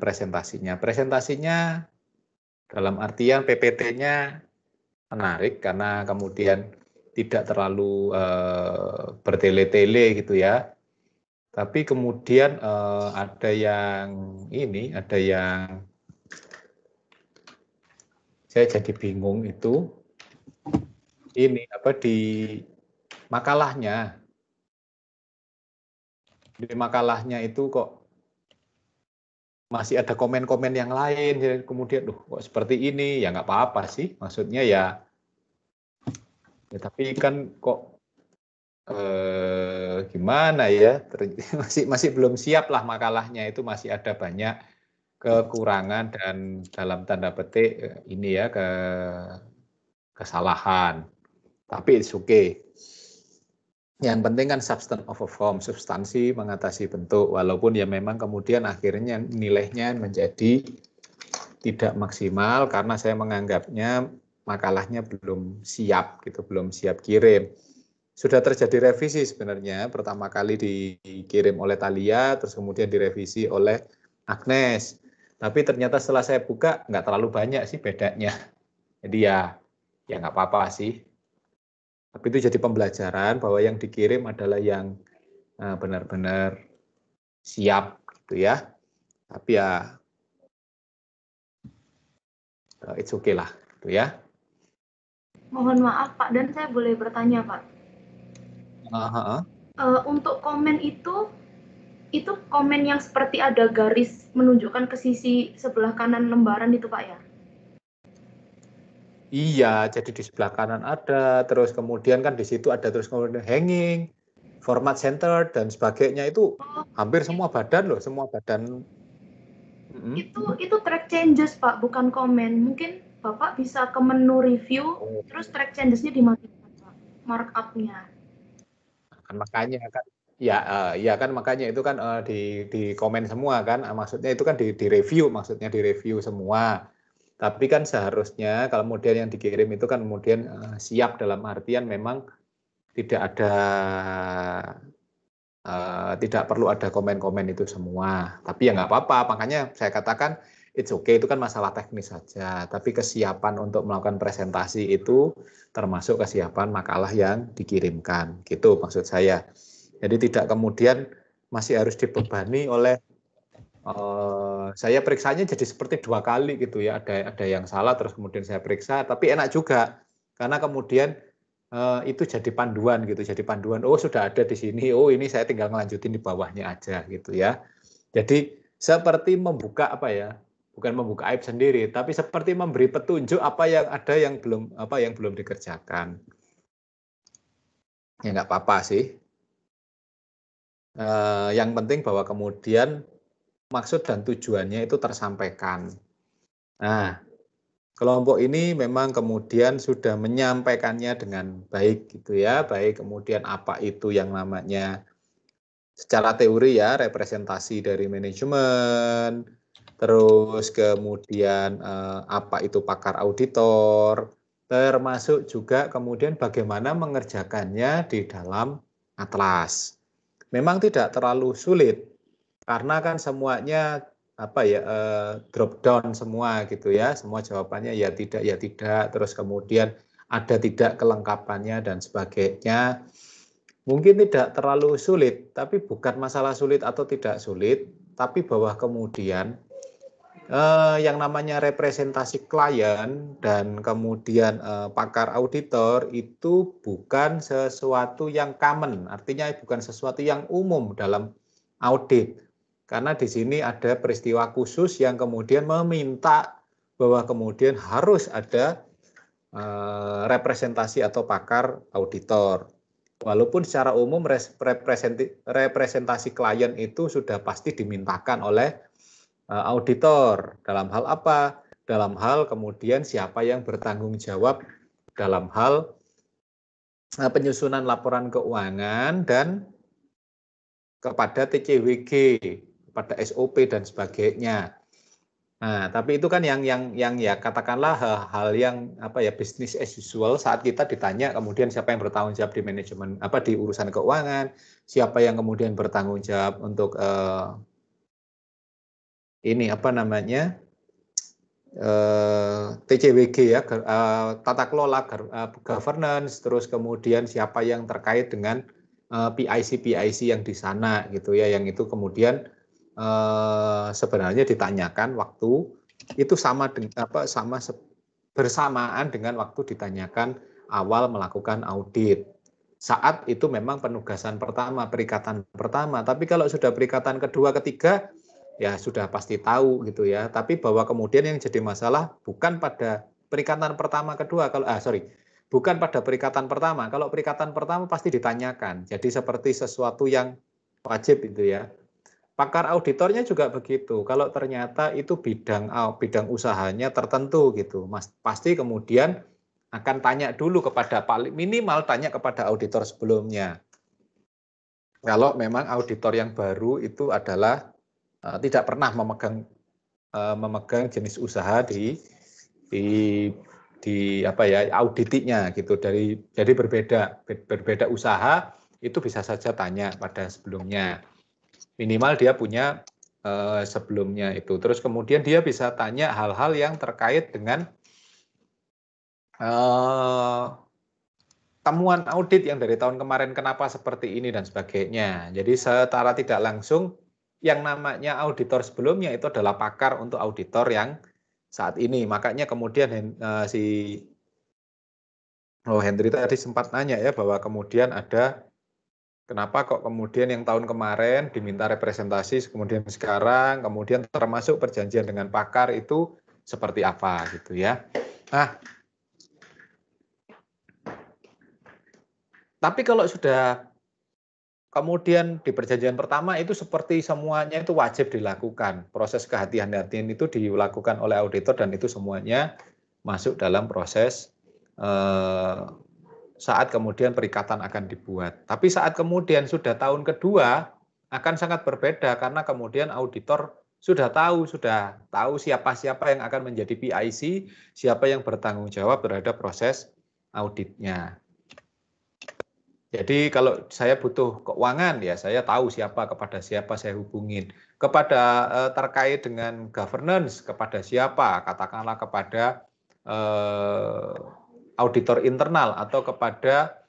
presentasinya. Presentasinya dalam artian PPT-nya menarik karena kemudian tidak terlalu bertele-tele gitu ya. Tapi kemudian ada yang saya jadi bingung itu di makalahnya. Di makalahnya itu kok masih ada komen-komen yang lain, kemudian kok seperti ini, ya nggak apa-apa sih, maksudnya ya tapi kan kok gimana ya, masih belum siap lah makalahnya, itu masih ada banyak kekurangan dan dalam tanda petik ini ya kesalahan, tapi it's okay. Yang penting kan substance over form, substansi mengatasi bentuk, walaupun ya memang kemudian akhirnya nilainya menjadi tidak maksimal karena saya menganggapnya makalahnya belum siap gitu, belum siap kirim. Sudah terjadi revisi sebenarnya, pertama kali dikirim oleh Thalia, terus kemudian direvisi oleh Agnes. Tapi ternyata setelah saya buka nggak terlalu banyak sih bedanya. Jadi ya nggak apa-apa sih. Tapi itu jadi pembelajaran bahwa yang dikirim adalah yang benar-benar siap gitu ya. Tapi ya it's okay lah gitu ya. Mohon maaf Pak, dan saya boleh bertanya Pak. Untuk komen itu komen yang seperti ada garis menunjukkan ke sisi sebelah kanan lembaran itu Pak ya? Iya, jadi di sebelah kanan ada, terus kemudian kan di situ ada terus kemudian hanging, format center dan sebagainya, itu hampir semua badan loh, semua badan. Itu track changes Pak, bukan komen. Mungkin Bapak bisa ke menu review, terus track changes-nya dimatikan Pak, markup-nya. Kan makanya kan, ya kan makanya itu kan di komen semua kan, maksudnya itu kan di review, maksudnya di review semua. Tapi kan seharusnya kalau kemudian yang dikirim itu kan kemudian siap dalam artian memang tidak ada tidak perlu ada komen-komen itu semua. Tapi ya nggak apa-apa, makanya saya katakan it's okay, itu kan masalah teknis saja. Tapi kesiapan untuk melakukan presentasi itu termasuk kesiapan makalah yang dikirimkan, gitu maksud saya. Jadi tidak kemudian masih harus dibebani oleh saya periksanya jadi seperti 2 kali gitu ya, ada yang salah terus kemudian saya periksa, tapi enak juga karena kemudian itu jadi panduan gitu, jadi panduan, oh sudah ada di sini, oh ini saya tinggal ngelanjutin di bawahnya aja gitu ya. Jadi seperti membuka bukan membuka aib sendiri, tapi seperti memberi petunjuk apa yang belum dikerjakan. Ya nggak apa-apa sih. Yang penting bahwa kemudian maksud dan tujuannya itu tersampaikan. Nah, kelompok ini memang kemudian sudah menyampaikannya dengan baik gitu ya, baik kemudian apa itu yang namanya secara teori ya, representasi dari manajemen, terus kemudian apa itu pakar auditor, termasuk juga kemudian bagaimana mengerjakannya di dalam atlas. Memang tidak terlalu sulit, karena kan semuanya drop down semua gitu ya, semua jawabannya ya tidak, terus kemudian ada tidak kelengkapannya dan sebagainya. Mungkin tidak terlalu sulit, tapi bukan masalah sulit atau tidak sulit, tapi bahwa kemudian yang namanya representasi klien dan kemudian pakar auditor itu bukan sesuatu yang common, artinya bukan sesuatu yang umum dalam audit. Karena di sini ada peristiwa khusus yang kemudian meminta bahwa kemudian harus ada representasi atau pakar auditor. Walaupun secara umum representasi klien itu sudah pasti dimintakan oleh auditor. Dalam hal apa? Dalam hal kemudian siapa yang bertanggung jawab dalam hal penyusunan laporan keuangan dan kepada TCWG, kepada SOP dan sebagainya. Nah, tapi itu kan yang ya katakanlah hal yang apa ya business as usual saat kita ditanya kemudian siapa yang bertanggung jawab di manajemen di urusan keuangan, siapa yang kemudian bertanggung jawab untuk TCWG ya, tata kelola governance, terus kemudian siapa yang terkait dengan PIC yang di sana gitu ya, yang itu kemudian sebenarnya ditanyakan waktu itu bersamaan dengan waktu ditanyakan awal melakukan audit. Saat itu memang penugasan pertama, perikatan pertama, tapi kalau sudah perikatan kedua, ketiga, ya sudah pasti tahu gitu ya. Tapi bahwa kemudian yang jadi masalah bukan pada perikatan pertama, kedua, bukan pada perikatan pertama. Kalau perikatan pertama pasti ditanyakan. Jadi seperti sesuatu yang wajib itu ya. Pakar auditornya juga begitu. Kalau ternyata itu bidang usahanya tertentu gitu, pasti kemudian akan tanya dulu kepada minimal tanya kepada auditor sebelumnya. Kalau memang auditor yang baru itu adalah tidak pernah memegang jenis usaha di auditinya gitu. Jadi berbeda usaha itu bisa saja tanya pada sebelumnya. Minimal dia punya sebelumnya itu. Terus kemudian dia bisa tanya hal-hal yang terkait dengan temuan audit yang dari tahun kemarin kenapa seperti ini dan sebagainya. Jadi secara tidak langsung yang namanya auditor sebelumnya itu adalah pakar untuk auditor yang saat ini. Makanya kemudian Hendri tadi sempat nanya ya bahwa kemudian ada kenapa kok kemudian yang tahun kemarin diminta representasi, kemudian sekarang, kemudian termasuk perjanjian dengan pakar itu seperti apa gitu ya. Nah, tapi kalau sudah kemudian di perjanjian pertama itu seperti semuanya itu wajib dilakukan. Proses kehati-hatian itu dilakukan oleh auditor dan itu semuanya masuk dalam proses saat kemudian perikatan akan dibuat. Tapi saat kemudian sudah tahun kedua akan sangat berbeda karena kemudian auditor sudah tahu siapa-siapa yang akan menjadi PIC, siapa yang bertanggung jawab terhadap proses auditnya. Jadi kalau saya butuh keuangan ya saya tahu kepada siapa saya hubungin. Kepada terkait dengan governance kepada siapa? Katakanlah kepada auditor internal atau kepada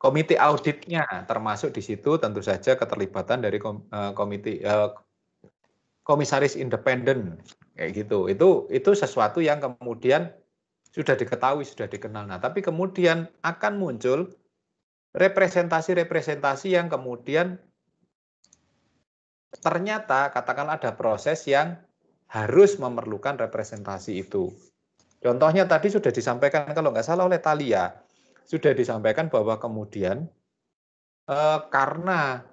komite auditnya, termasuk di situ tentu saja keterlibatan dari komisaris independen kayak gitu. Itu sesuatu yang kemudian sudah diketahui, sudah dikenal. Nah, tapi kemudian akan muncul representasi yang kemudian ternyata katakanlah ada proses yang harus memerlukan representasi itu. Contohnya tadi sudah disampaikan kalau nggak salah oleh Thalia, sudah disampaikan bahwa kemudian karena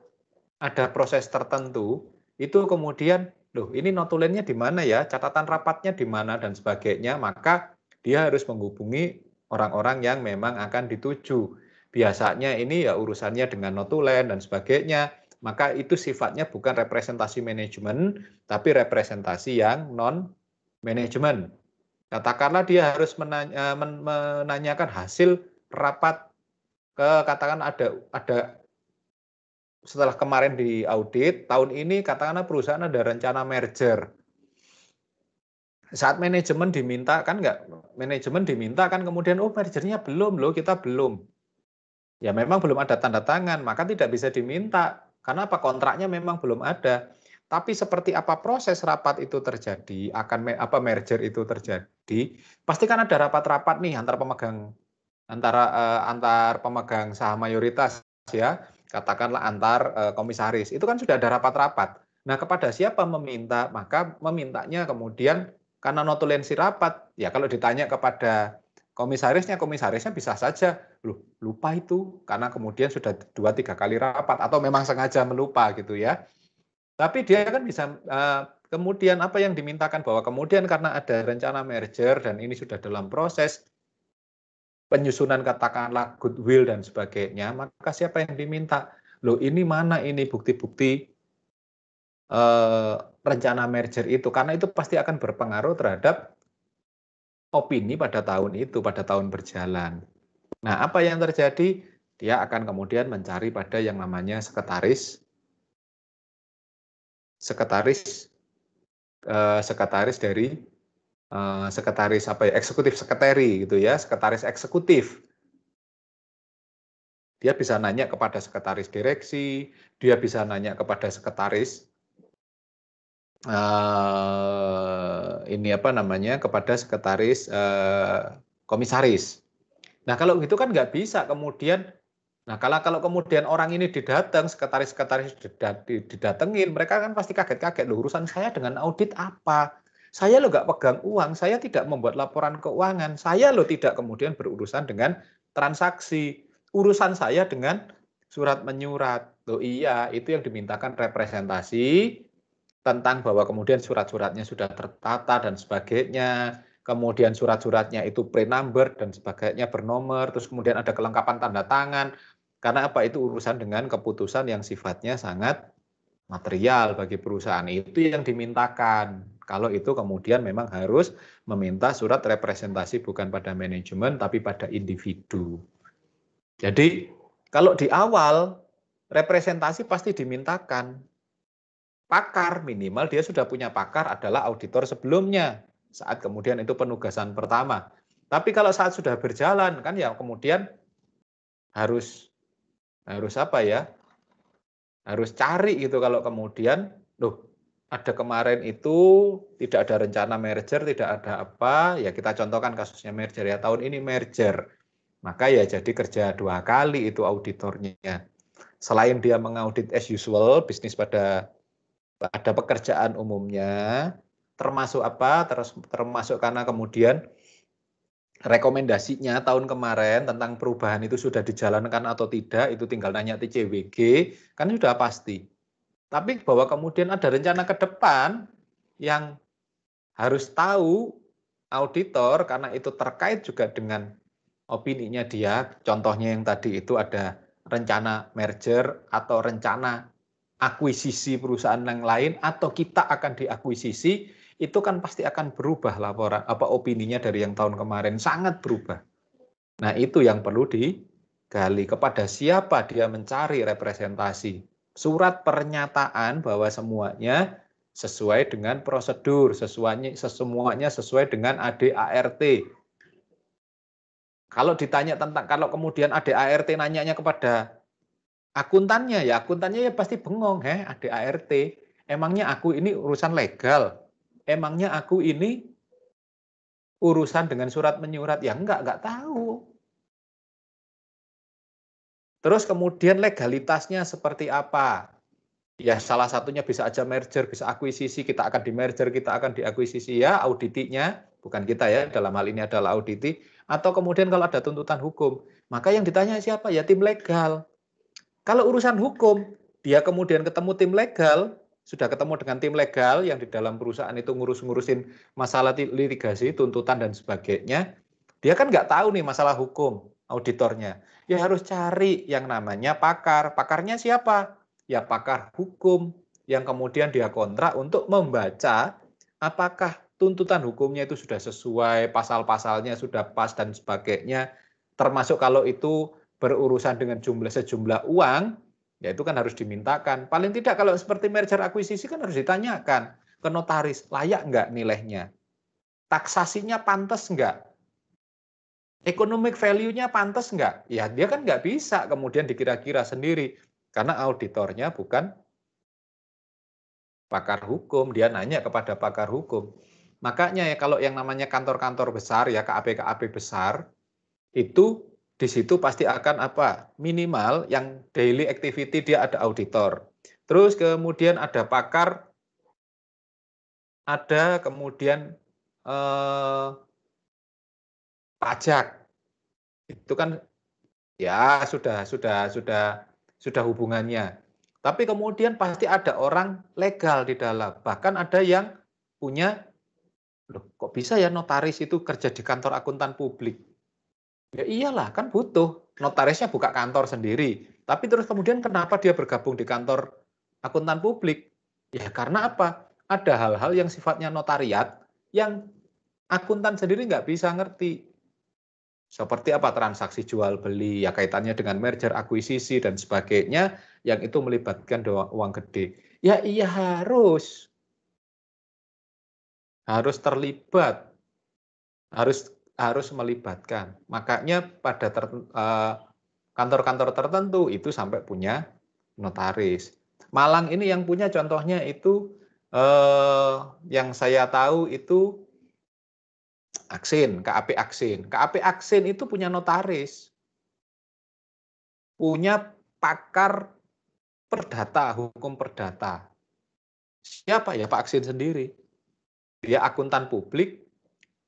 ada proses tertentu, itu kemudian, loh ini notulennya di mana ya, catatan rapatnya di mana dan sebagainya, maka dia harus menghubungi orang-orang yang memang akan dituju. Biasanya ini ya urusannya dengan notulen dan sebagainya, maka itu sifatnya bukan representasi manajemen, tapi representasi yang non-manajemen. Katakanlah dia harus menanyakan hasil rapat katakan ada setelah kemarin di audit, tahun ini katakanlah perusahaan ada rencana merger. Saat manajemen diminta kan kemudian mergernya belum loh, kita belum. Ya memang belum ada tanda tangan, maka tidak bisa diminta. Karena kontraknya memang belum ada. Tapi seperti apa proses rapat itu terjadi, merger itu terjadi, pasti kan ada rapat-rapat nih antar pemegang saham mayoritas ya, katakanlah antar komisaris. Itu kan sudah ada rapat-rapat. Nah, kepada siapa meminta? Maka memintanya kemudian karena notulensi rapat, ya kalau ditanya kepada komisarisnya bisa saja lupa itu karena kemudian sudah 2-3 kali rapat atau memang sengaja melupa gitu ya. Tapi dia kan bisa kemudian apa yang dimintakan bahwa kemudian karena ada rencana merger dan ini sudah dalam proses penyusunan katakanlah goodwill dan sebagainya, maka siapa yang diminta? Loh ini mana ini bukti-bukti rencana merger itu? Karena itu pasti akan berpengaruh terhadap opini pada tahun itu, pada tahun berjalan. Nah, apa yang terjadi? Dia akan kemudian mencari pada yang namanya sekretaris dari sekretaris apa ya, eksekutif sekretari gitu ya, sekretaris eksekutif. Dia bisa nanya kepada sekretaris direksi, dia bisa nanya kepada sekretaris kepada sekretaris komisaris. Nah kalau gitu kan nggak bisa kemudian. Nah kalau kemudian orang ini didatang, sekretaris didatengin, mereka kan pasti kaget-kaget. Loh urusan saya dengan audit apa? Saya lo nggak pegang uang, saya tidak membuat laporan keuangan, saya lo tidak kemudian berurusan dengan transaksi. Urusan saya dengan surat menyurat. Loh iya, itu yang dimintakan representasi tentang bahwa kemudian surat-suratnya sudah tertata dan sebagainya, kemudian surat-suratnya itu pre-number dan sebagainya bernomor, terus kemudian ada kelengkapan tanda tangan, karena apa itu urusan dengan keputusan yang sifatnya sangat material bagi perusahaan, itu yang dimintakan. Kalau itu kemudian memang harus meminta surat representasi bukan pada manajemen tapi pada individu. Jadi kalau di awal representasi pasti dimintakan. Pakar minimal dia sudah punya pakar adalah auditor sebelumnya saat kemudian itu penugasan pertama. Tapi kalau saat sudah berjalan kan ya kemudian harus apa ya? Harus cari gitu kalau kemudian loh ada kemarin itu tidak ada rencana merger, tidak ada apa, ya kita contohkan kasusnya merger ya, tahun ini merger. Maka ya jadi kerja 2 kali itu auditornya. Selain dia mengaudit as usual bisnis pada pekerjaan umumnya, termasuk apa? Termasuk karena kemudian rekomendasinya tahun kemarin tentang perubahan itu sudah dijalankan atau tidak, itu tinggal nanya TCWG, kan sudah pasti. Tapi bahwa kemudian ada rencana ke depan yang harus tahu auditor karena itu terkait juga dengan opininya dia, contohnya yang tadi itu ada rencana merger atau rencana akuisisi perusahaan yang lain atau kita akan diakuisisi, itu kan pasti akan berubah laporan opininya dari yang tahun kemarin, sangat berubah. Nah itu yang perlu digali, kepada siapa dia mencari representasi. Surat pernyataan bahwa semuanya sesuai dengan prosedur, semuanya sesuai dengan ADART. Kalau ditanya tentang, kalau kemudian ADART nanyanya kepada akuntannya, ya akuntannya ya pasti bengong, ADART. Emangnya aku ini urusan legal? Emangnya aku ini urusan dengan surat menyurat? Ya enggak tahu. Terus kemudian legalitasnya seperti apa? Ya salah satunya bisa aja merger, bisa akuisisi, kita akan di merger, kita akan diakuisisi ya, auditinya, bukan kita ya, dalam hal ini adalah auditi, atau kemudian kalau ada tuntutan hukum, maka yang ditanya siapa? Ya tim legal. Kalau urusan hukum, dia kemudian ketemu tim legal, sudah ketemu dengan tim legal yang di dalam perusahaan itu ngurusin masalah litigasi, tuntutan dan sebagainya, dia kan nggak tahu nih masalah hukum, auditornya. Ya harus cari yang namanya pakar. Pakarnya siapa? Ya pakar hukum yang kemudian dia kontrak untuk membaca apakah tuntutan hukumnya itu sudah sesuai, pasal-pasalnya sudah pas dan sebagainya, termasuk kalau itu berurusan dengan sejumlah uang, ya itu kan harus dimintakan. Paling tidak kalau seperti merger akuisisi kan harus ditanyakan ke notaris, layak nggak nilainya? Taksasinya pantas nggak? Economic value-nya pantas nggak? Ya dia kan nggak bisa kemudian dikira-kira sendiri, karena auditornya bukan pakar hukum, dia nanya kepada pakar hukum. Makanya ya kalau yang namanya kantor-kantor besar, ya KAP besar, itu di situ pasti akan apa? Minimal yang daily activity dia ada auditor. Terus kemudian ada pakar, ada kemudian pajak pajak. Itu kan ya sudah hubungannya. Tapi kemudian pasti ada orang legal di dalam. Bahkan ada yang punya, loh kok bisa ya notaris itu kerja di kantor akuntan publik? Ya iyalah, kan butuh. Notarisnya buka kantor sendiri. Tapi terus kemudian kenapa dia bergabung di kantor akuntan publik? Ya karena apa? Ada hal-hal yang sifatnya notariat yang akuntan sendiri nggak bisa ngerti. Seperti apa transaksi jual beli, ya kaitannya dengan merger, akuisisi, dan sebagainya, yang itu melibatkan uang gede. Ya iya harus terlibat, harus melibatkan. Makanya pada kantor-kantor tertentu itu sampai punya notaris. Malang ini yang punya contohnya itu yang saya tahu itu Aksin, KAP Aksin. KAP Aksin itu punya notaris. Punya pakar perdata, hukum perdata. Siapa ya? Pak Aksin sendiri. Dia akuntan publik,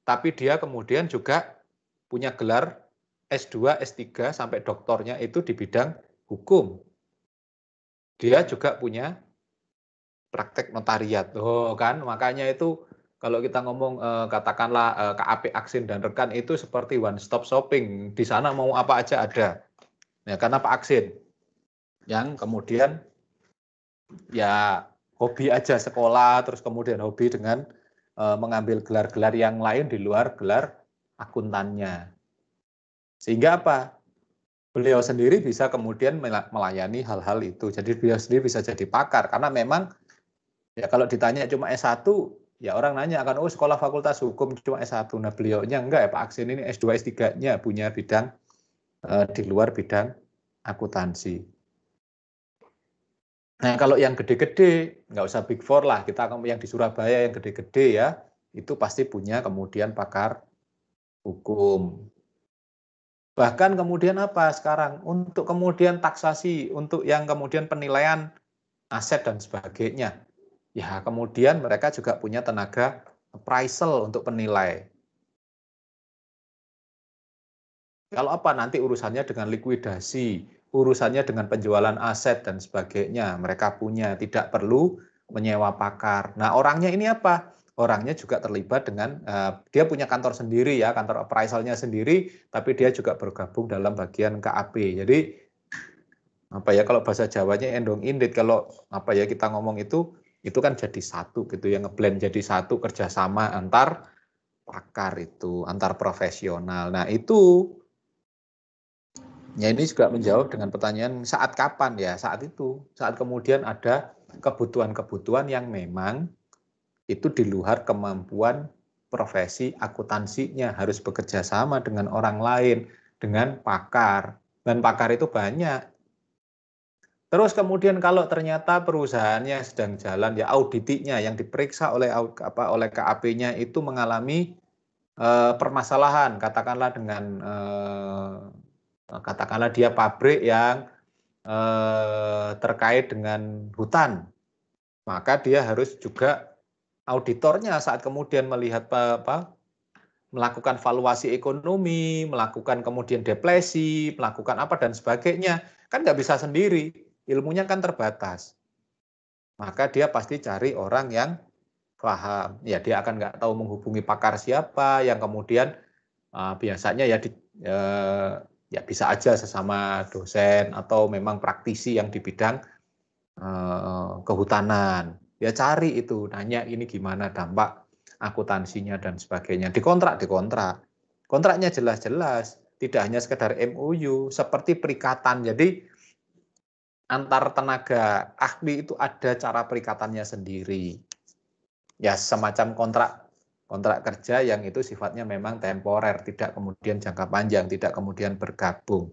tapi dia kemudian juga punya gelar S2, S3, sampai doktornya itu di bidang hukum. Dia juga punya praktek notariat. Oh kan, makanya itu kalau kita ngomong katakanlah KAP Aksin dan rekan itu seperti one stop shopping. Di sana mau apa aja ada. Ya, karena Pak Aksin yang kemudian ya hobi aja sekolah, terus kemudian hobi dengan mengambil gelar-gelar yang lain di luar gelar akuntannya. Sehingga apa? Beliau sendiri bisa kemudian melayani hal-hal itu. Jadi beliau sendiri bisa jadi pakar karena memang ya kalau ditanya cuma S1, ya orang nanya akan, oh sekolah fakultas hukum cuma S1. Nah beliaunya enggak ya, Pak Aksin ini S2, S3-nya punya bidang di luar bidang akuntansi. Nah kalau yang gede-gede, nggak usah Big Four lah, kita yang di Surabaya yang gede-gede ya, itu pasti punya kemudian pakar hukum. Bahkan kemudian apa sekarang, untuk kemudian taksasi, untuk yang kemudian penilaian aset dan sebagainya, ya kemudian mereka juga punya tenaga appraisal untuk penilai. Kalau apa nanti urusannya dengan likuidasi, urusannya dengan penjualan aset dan sebagainya, mereka punya, tidak perlu menyewa pakar. Nah orangnya ini apa? Orangnya juga terlibat dengan, dia punya kantor sendiri ya, kantor appraisalnya sendiri, tapi dia juga bergabung dalam bagian KAP. Jadi apa ya, kalau bahasa Jawanya endong indit, kalau apa ya kita ngomong itu kan jadi satu gitu ya, ngeblend jadi satu, kerjasama antar pakar itu, antar profesional. Nah itu ya ini juga menjawab dengan pertanyaan saat kapan ya, saat itu, saat kemudian ada kebutuhan-kebutuhan yang memang itu di luar kemampuan profesi akuntansinya, harus bekerja sama dengan orang lain, dengan pakar, dan pakar itu banyak. Terus kemudian kalau ternyata perusahaannya sedang jalan, ya auditinya yang diperiksa oleh KAP-nya itu mengalami permasalahan, katakanlah dengan katakanlah dia pabrik yang terkait dengan hutan, maka dia harus juga auditornya saat kemudian melihat melakukan valuasi ekonomi, melakukan kemudian depresi, melakukan apa dan sebagainya, kan nggak bisa sendiri, ilmunya kan terbatas. Maka dia pasti cari orang yang paham. Ya dia akan nggak tahu menghubungi pakar siapa, yang kemudian biasanya ya ya bisa aja sesama dosen atau memang praktisi yang di bidang kehutanan. Ya cari itu, nanya ini gimana dampak akuntansinya dan sebagainya. Dikontrak. Kontraknya jelas-jelas, tidak hanya sekedar MOU, seperti perikatan. Jadi antar tenaga ahli itu ada cara perikatannya sendiri. Ya semacam kontrak kerja yang itu sifatnya memang temporer, tidak kemudian jangka panjang, tidak kemudian bergabung.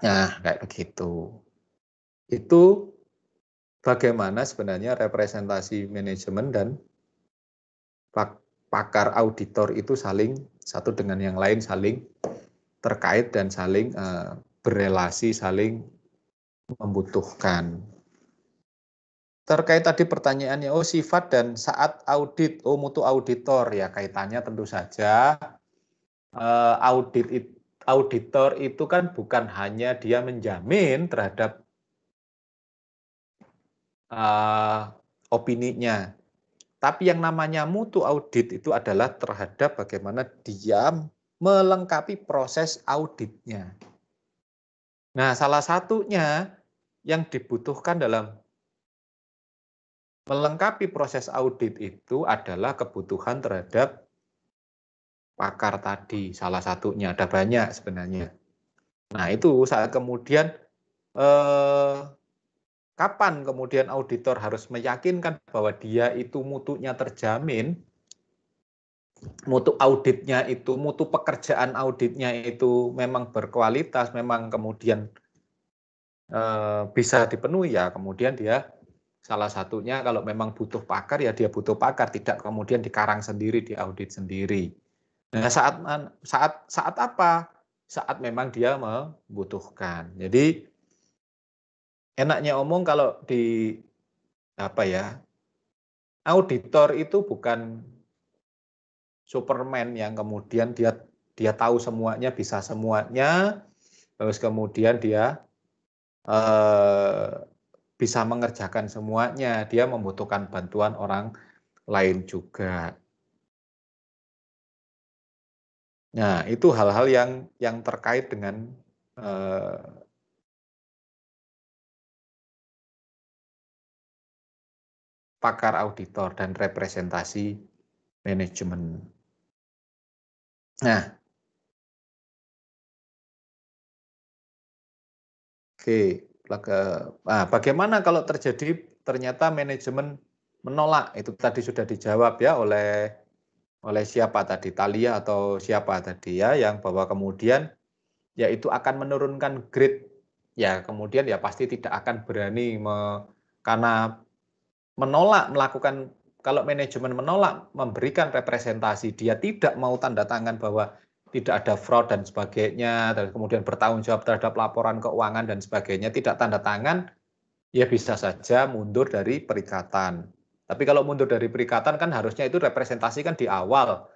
Nah, kayak begitu. Itu bagaimana sebenarnya representasi manajemen dan pakar auditor itu saling satu dengan yang lain saling terkait dan saling berelasi, saling membutuhkan. Terkait tadi pertanyaannya, sifat dan saat audit, mutu auditor, ya kaitannya tentu saja auditor itu kan bukan hanya dia menjamin terhadap opininya, tapi yang namanya mutu audit itu adalah terhadap bagaimana dia melengkapi proses auditnya. Nah, salah satunya yang dibutuhkan dalam melengkapi proses audit itu adalah kebutuhan terhadap pakar tadi, salah satunya, ada banyak sebenarnya. Nah, itu saat kemudian kapan kemudian auditor harus meyakinkan bahwa dia itu mutunya terjamin, mutu auditnya itu, mutu pekerjaan auditnya itu memang berkualitas, memang kemudian bisa dipenuhi, ya kemudian dia salah satunya kalau memang butuh pakar, ya dia butuh pakar, tidak kemudian dikarang sendiri, diaudit sendiri. Nah, saat apa? Saat memang dia membutuhkan. Jadi enaknya omong kalau di auditor itu bukan Superman yang kemudian dia tahu semuanya, bisa semuanya, terus kemudian dia bisa mengerjakan semuanya. Dia membutuhkan bantuan orang lain juga. Nah, itu hal-hal yang terkait dengan pakar auditor dan representasi manajemen. Nah, oke, bagaimana kalau ternyata manajemen menolak? Itu tadi sudah dijawab ya oleh siapa tadi, Thalia atau siapa tadi ya, yang bahwa kemudian yaitu akan menurunkan grade, ya kemudian ya pasti tidak akan berani karena menolak melakukan, kalau manajemen menolak memberikan representasi, dia tidak mau tanda tangan bahwa tidak ada fraud dan sebagainya, dan kemudian bertanggung jawab terhadap laporan keuangan dan sebagainya, tidak tanda tangan, ya bisa saja mundur dari perikatan. Tapi kalau mundur dari perikatan kan harusnya itu representasi kan di awal.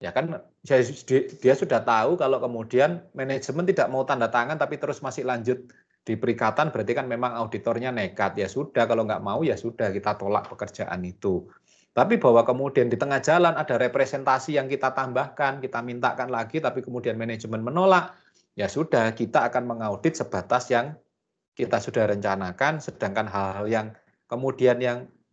Ya kan dia sudah tahu kalau kemudian manajemen tidak mau tanda tangan tapi terus masih lanjut di perikatan, berarti kan memang auditornya nekat. Ya sudah, kalau nggak mau ya sudah, kita tolak pekerjaan itu. Tapi bahwa kemudian di tengah jalan ada representasi yang kita tambahkan, kita mintakan lagi, tapi kemudian manajemen menolak, ya sudah, kita akan mengaudit sebatas yang kita sudah rencanakan, sedangkan hal-hal yang kemudian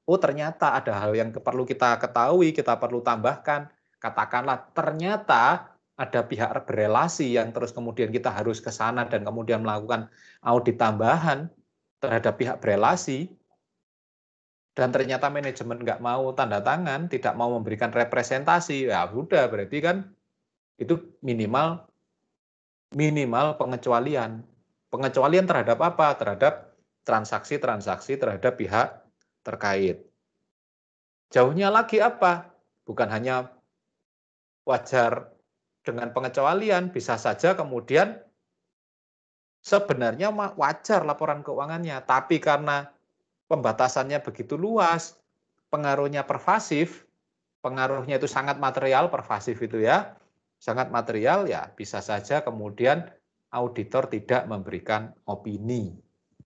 ternyata ada hal yang perlu kita ketahui, kita perlu tambahkan, katakanlah ternyata ada pihak berelasi yang terus kemudian kita harus ke sana dan kemudian melakukan audit tambahan terhadap pihak berelasi, dan ternyata manajemen nggak mau tanda tangan, tidak mau memberikan representasi, ya sudah, berarti kan itu minimal pengecualian. Pengecualian terhadap apa? Terhadap transaksi-transaksi terhadap pihak terkait. Jauhnya lagi apa? Bukan hanya wajar dengan pengecualian, bisa saja kemudian sebenarnya wajar laporan keuangannya, tapi karena pembatasannya begitu luas, pengaruhnya pervasif, pengaruhnya itu sangat material, pervasif itu ya, sangat material, ya bisa saja kemudian auditor tidak memberikan opini.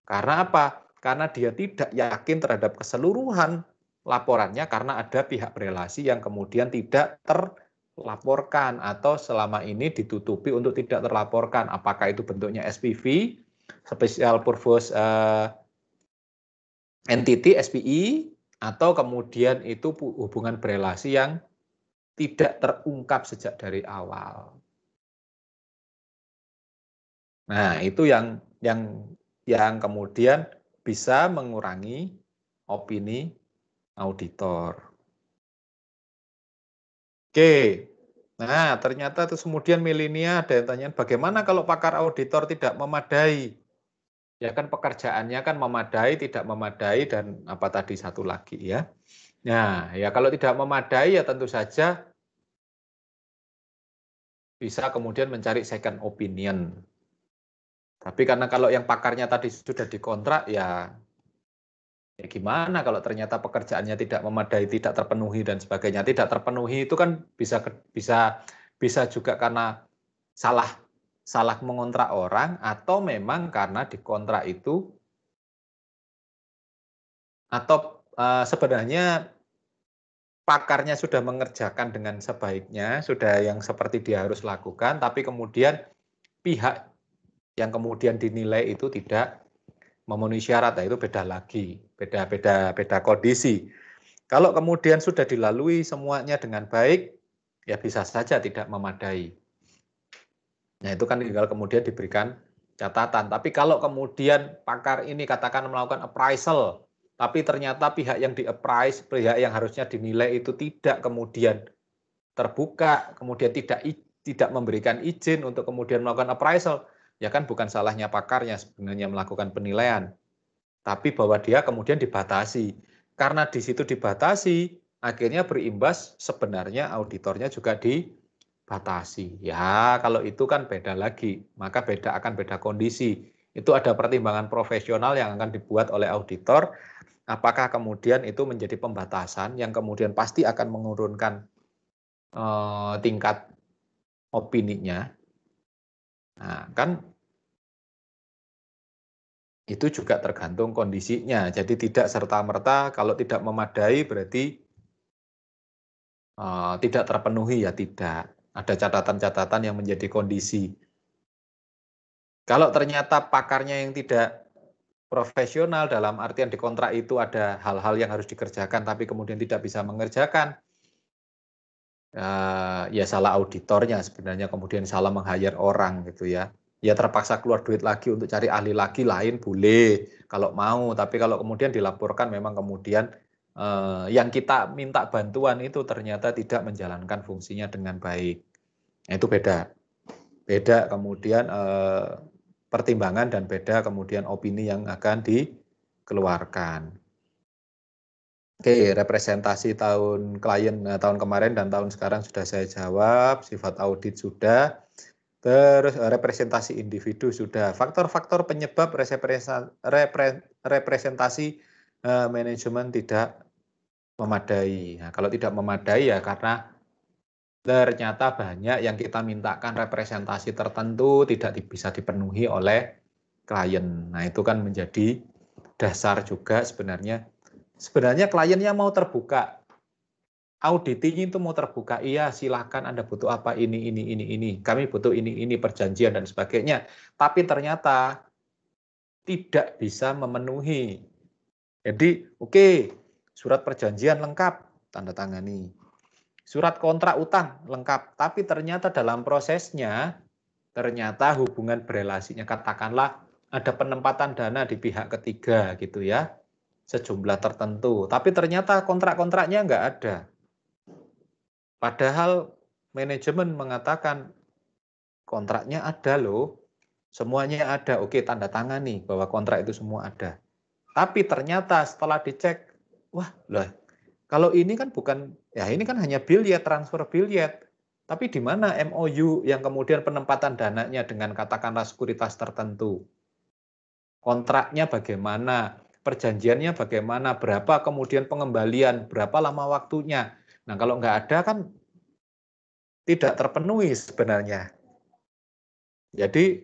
Karena apa? Karena dia tidak yakin terhadap keseluruhan laporannya, karena ada pihak berelasi yang kemudian tidak terlaporkan atau selama ini ditutupi untuk tidak terlaporkan. Apakah itu bentuknya SPV, Special Purpose Entity, SPI, atau kemudian itu hubungan berelasi yang tidak terungkap sejak dari awal. Nah, itu yang kemudian bisa mengurangi opini auditor. Oke, nah ternyata terus kemudian milenial ada yang tanya, bagaimana kalau pakar auditor tidak memadai? Ya kan pekerjaannya kan memadai, tidak memadai, dan apa tadi satu lagi ya. Nah, ya kalau tidak memadai ya tentu saja bisa kemudian mencari second opinion. Tapi karena kalau yang pakarnya tadi sudah dikontrak, ya gimana kalau ternyata pekerjaannya tidak memadai, tidak terpenuhi dan sebagainya. Tidak terpenuhi itu kan bisa bisa juga karena salah mengontrak orang, atau memang karena dikontrak itu, atau sebenarnya pakarnya sudah mengerjakan dengan sebaiknya, sudah yang seperti dia harus lakukan, tapi kemudian pihak yang kemudian dinilai itu tidak memenuhi syarat, nah itu beda lagi, beda kondisi. Kalau kemudian sudah dilalui semuanya dengan baik, ya bisa saja tidak memadai. Nah itu kan tinggal kemudian diberikan catatan. Tapi kalau kemudian pakar ini katakan melakukan appraisal, tapi ternyata pihak yang di-appraise, pihak yang harusnya dinilai itu tidak kemudian terbuka, kemudian tidak memberikan izin untuk kemudian melakukan appraisal, ya kan bukan salahnya pakarnya sebenarnya melakukan penilaian, tapi bahwa dia kemudian dibatasi. Karena di situ dibatasi, akhirnya berimbas sebenarnya auditornya juga dibatasi. Ya, kalau itu kan beda lagi, maka akan beda kondisi. Itu ada pertimbangan profesional yang akan dibuat oleh auditor, apakah kemudian itu menjadi pembatasan yang kemudian pasti akan menurunkan tingkat opininya. Nah, kan itu juga tergantung kondisinya. Jadi tidak serta-merta kalau tidak memadai berarti tidak terpenuhi, ya tidak. Ada catatan-catatan yang menjadi kondisi. Kalau ternyata pakarnya yang tidak profesional, dalam artian di kontrak itu ada hal-hal yang harus dikerjakan tapi kemudian tidak bisa mengerjakan, ya salah auditornya sebenarnya, kemudian salah meng-hire orang gitu ya. Ya terpaksa keluar duit lagi untuk cari ahli lagi lain boleh kalau mau, tapi kalau kemudian dilaporkan memang kemudian yang kita minta bantuan itu ternyata tidak menjalankan fungsinya dengan baik. Nah, itu beda kemudian pertimbangan dan beda kemudian opini yang akan dikeluarkan. Oke, representasi klien tahun kemarin dan tahun sekarang sudah saya jawab, sifat audit sudah. Terus representasi individu sudah. Faktor-faktor penyebab representasi manajemen tidak memadai. Nah, kalau tidak memadai ya karena ternyata banyak yang kita mintakan representasi tertentu tidak bisa dipenuhi oleh klien. Nah, itu kan menjadi dasar juga sebenarnya. Sebenarnya kliennya mau terbuka. Auditnya itu mau terbuka, iya silahkan Anda butuh apa ini, kami butuh ini, perjanjian dan sebagainya. Tapi ternyata tidak bisa memenuhi. Jadi oke, surat perjanjian lengkap, tanda tangani. Surat kontrak utang lengkap, tapi ternyata dalam prosesnya, ternyata hubungan berelasinya, katakanlah ada penempatan dana di pihak ketiga gitu ya, sejumlah tertentu. Tapi ternyata kontrak-kontraknya nggak ada. Padahal manajemen mengatakan kontraknya ada loh, semuanya ada, oke tanda tangani bahwa kontrak itu semua ada. Tapi ternyata setelah dicek, wah lah, kalau ini kan bukan, ya ini kan hanya billet, transfer billet. Tapi di mana MOU yang kemudian penempatan dananya dengan katakanlah sekuritas tertentu? Kontraknya bagaimana? Perjanjiannya bagaimana? Berapa kemudian pengembalian? Berapa lama waktunya? Nah, kalau nggak ada kan tidak terpenuhi sebenarnya. Jadi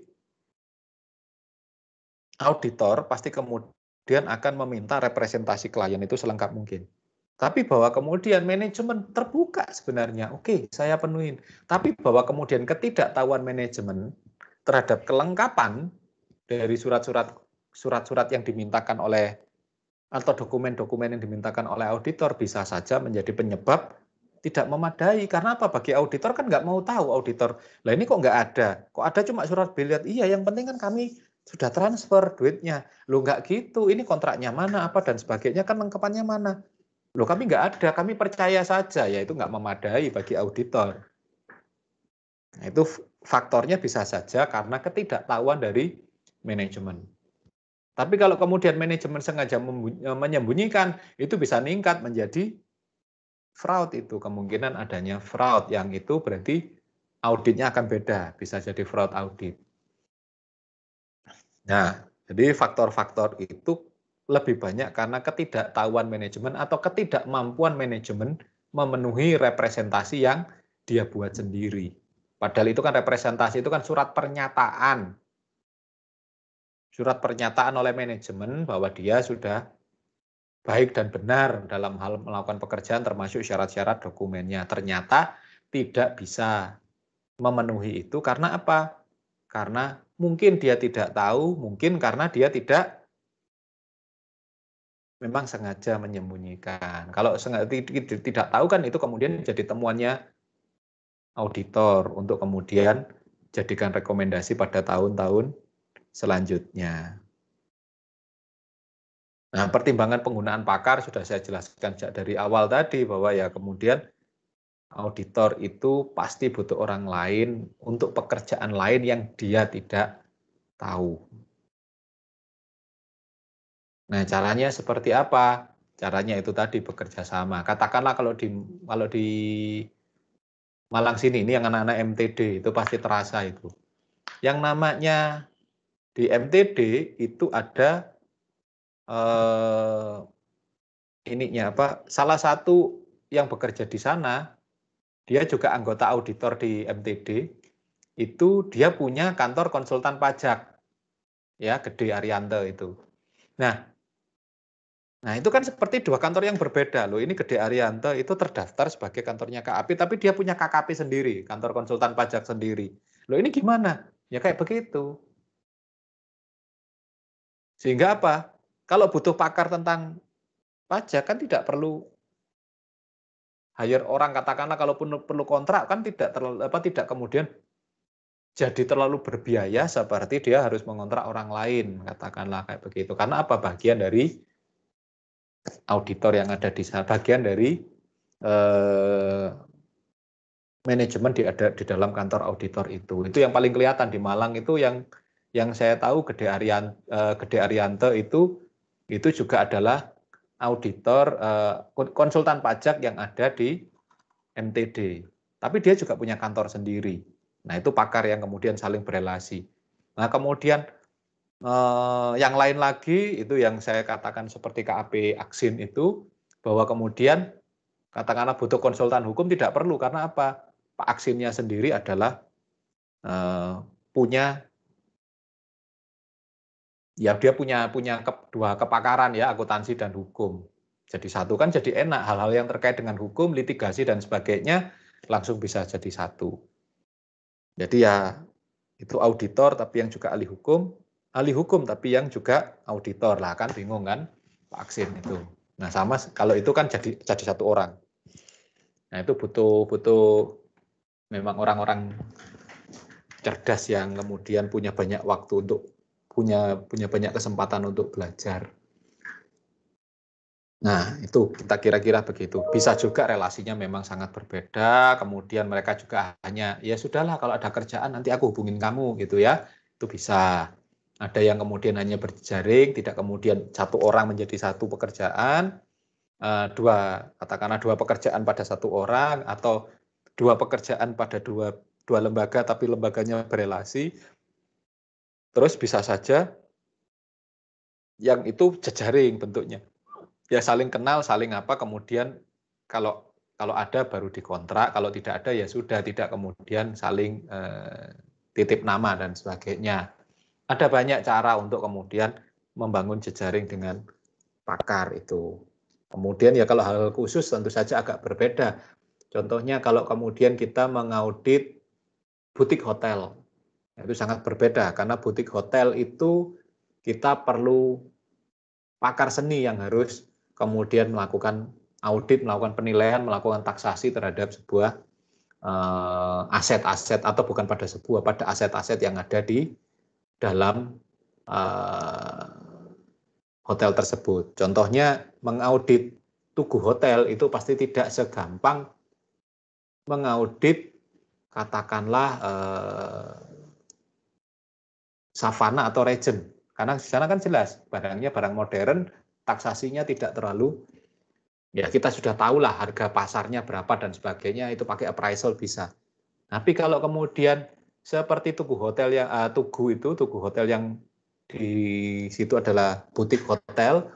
auditor pasti kemudian akan meminta representasi klien itu selengkap mungkin. Tapi bahwa kemudian manajemen terbuka sebenarnya, oke, saya penuhin. Tapi bahwa kemudian ketidaktahuan manajemen terhadap kelengkapan dari surat-surat yang dimintakan oleh atau dokumen-dokumen yang dimintakan oleh auditor bisa saja menjadi penyebab tidak memadai. Karena apa? Bagi auditor kan nggak mau tahu auditor. Lah ini kok nggak ada? Kok ada cuma surat billet? Iya, yang penting kan kami sudah transfer duitnya. Loh nggak gitu, ini kontraknya mana, apa dan sebagainya kan lengkapannya mana? Loh kami nggak ada, kami percaya saja. Ya itu nggak memadai bagi auditor. Nah, itu faktornya bisa saja karena ketidaktahuan dari manajemen. Tapi kalau kemudian manajemen sengaja menyembunyikan, itu bisa meningkat menjadi fraud, itu kemungkinan adanya fraud, yang itu berarti auditnya akan beda, bisa jadi fraud audit. Nah, jadi faktor-faktor itu lebih banyak karena ketidaktahuan manajemen atau ketidakmampuan manajemen memenuhi representasi yang dia buat sendiri. Padahal itu kan representasi, itu kan surat pernyataan. Surat pernyataan oleh manajemen bahwa dia sudah baik dan benar dalam hal melakukan pekerjaan termasuk syarat-syarat dokumennya. Ternyata tidak bisa memenuhi itu karena apa? Karena mungkin dia tidak tahu, mungkin karena dia tidak memang sengaja menyembunyikan. Kalau tidak tahu kan itu kemudian jadi temuannya auditor untuk kemudian jadikan rekomendasi pada tahun-tahun selanjutnya. Nah, pertimbangan penggunaan pakar sudah saya jelaskan sejak dari awal tadi bahwa ya kemudian auditor itu pasti butuh orang lain untuk pekerjaan lain yang dia tidak tahu. Nah, caranya seperti apa? Caranya itu tadi bekerja sama. Katakanlah kalau di Malang sini, ini yang anak-anak MTD itu pasti terasa itu. Yang namanya di MTD itu ada salah satu yang bekerja di sana, dia juga anggota auditor di MTD, itu dia punya kantor konsultan pajak, ya Gede Arianto itu. Nah itu kan seperti dua kantor yang berbeda loh. Ini Gede Arianto itu terdaftar sebagai kantornya KAP, tapi dia punya KKP sendiri, kantor konsultan pajak sendiri. Loh ini gimana? Ya kayak begitu. Sehingga apa? Kalau butuh pakar tentang pajak kan tidak perlu hire orang, katakanlah kalau perlu kontrak kan tidak kemudian jadi terlalu berbiaya seperti dia harus mengontrak orang lain, katakanlah kayak begitu. Karena apa? Bagian dari auditor yang ada di sana, bagian dari manajemen di dalam kantor auditor itu. Itu yang paling kelihatan di Malang itu yang saya tahu Gede Arianto itu juga adalah auditor konsultan pajak yang ada di MTD. Tapi dia juga punya kantor sendiri. Nah, itu pakar yang kemudian saling berelasi. Nah, kemudian yang lain lagi itu yang saya katakan seperti KAP Aksin itu, bahwa kemudian katakanlah butuh konsultan hukum tidak perlu, karena apa? Pak Aksinnya sendiri adalah dia punya dua kepakaran ya, akuntansi dan hukum. Jadi satu kan jadi enak, hal-hal yang terkait dengan hukum, litigasi dan sebagainya langsung bisa jadi satu. Jadi ya itu auditor tapi yang juga ahli hukum tapi yang juga auditor lah, kan bingung kan Pak Aksin itu. Nah sama kalau itu kan jadi satu orang. Nah itu butuh memang orang-orang cerdas yang kemudian punya banyak waktu untuk punya banyak kesempatan untuk belajar. Nah itu kita kira-kira begitu. Bisa juga relasinya memang sangat berbeda, kemudian mereka juga hanya ya sudahlah kalau ada kerjaan nanti aku hubungin kamu gitu ya, itu bisa. Ada yang kemudian hanya berjejaring, tidak kemudian satu orang menjadi satu pekerjaan, katakanlah dua pekerjaan pada satu orang, atau dua pekerjaan pada dua lembaga tapi lembaganya berelasi. Terus bisa saja yang itu jejaring bentuknya. Ya saling kenal, saling apa, kemudian kalau ada baru dikontrak, kalau tidak ada ya sudah, tidak kemudian saling titip nama dan sebagainya. Ada banyak cara untuk kemudian membangun jejaring dengan pakar itu. Kemudian ya kalau hal khusus tentu saja agak berbeda. Contohnya kalau kemudian kita mengaudit butik hotel, itu sangat berbeda karena butik hotel itu kita perlu pakar seni yang harus kemudian melakukan audit, melakukan penilaian, melakukan taksasi terhadap sebuah aset-aset atau bukan pada aset-aset yang ada di dalam hotel tersebut. Contohnya mengaudit tugu hotel itu pasti tidak segampang mengaudit katakanlah Savana atau Regent. Karena di sana kan jelas barangnya barang modern, taksasinya tidak terlalu, ya kita sudah tahulah harga pasarnya berapa dan sebagainya, itu pakai appraisal bisa. Tapi kalau kemudian seperti tugu hotel yang di situ adalah butik hotel,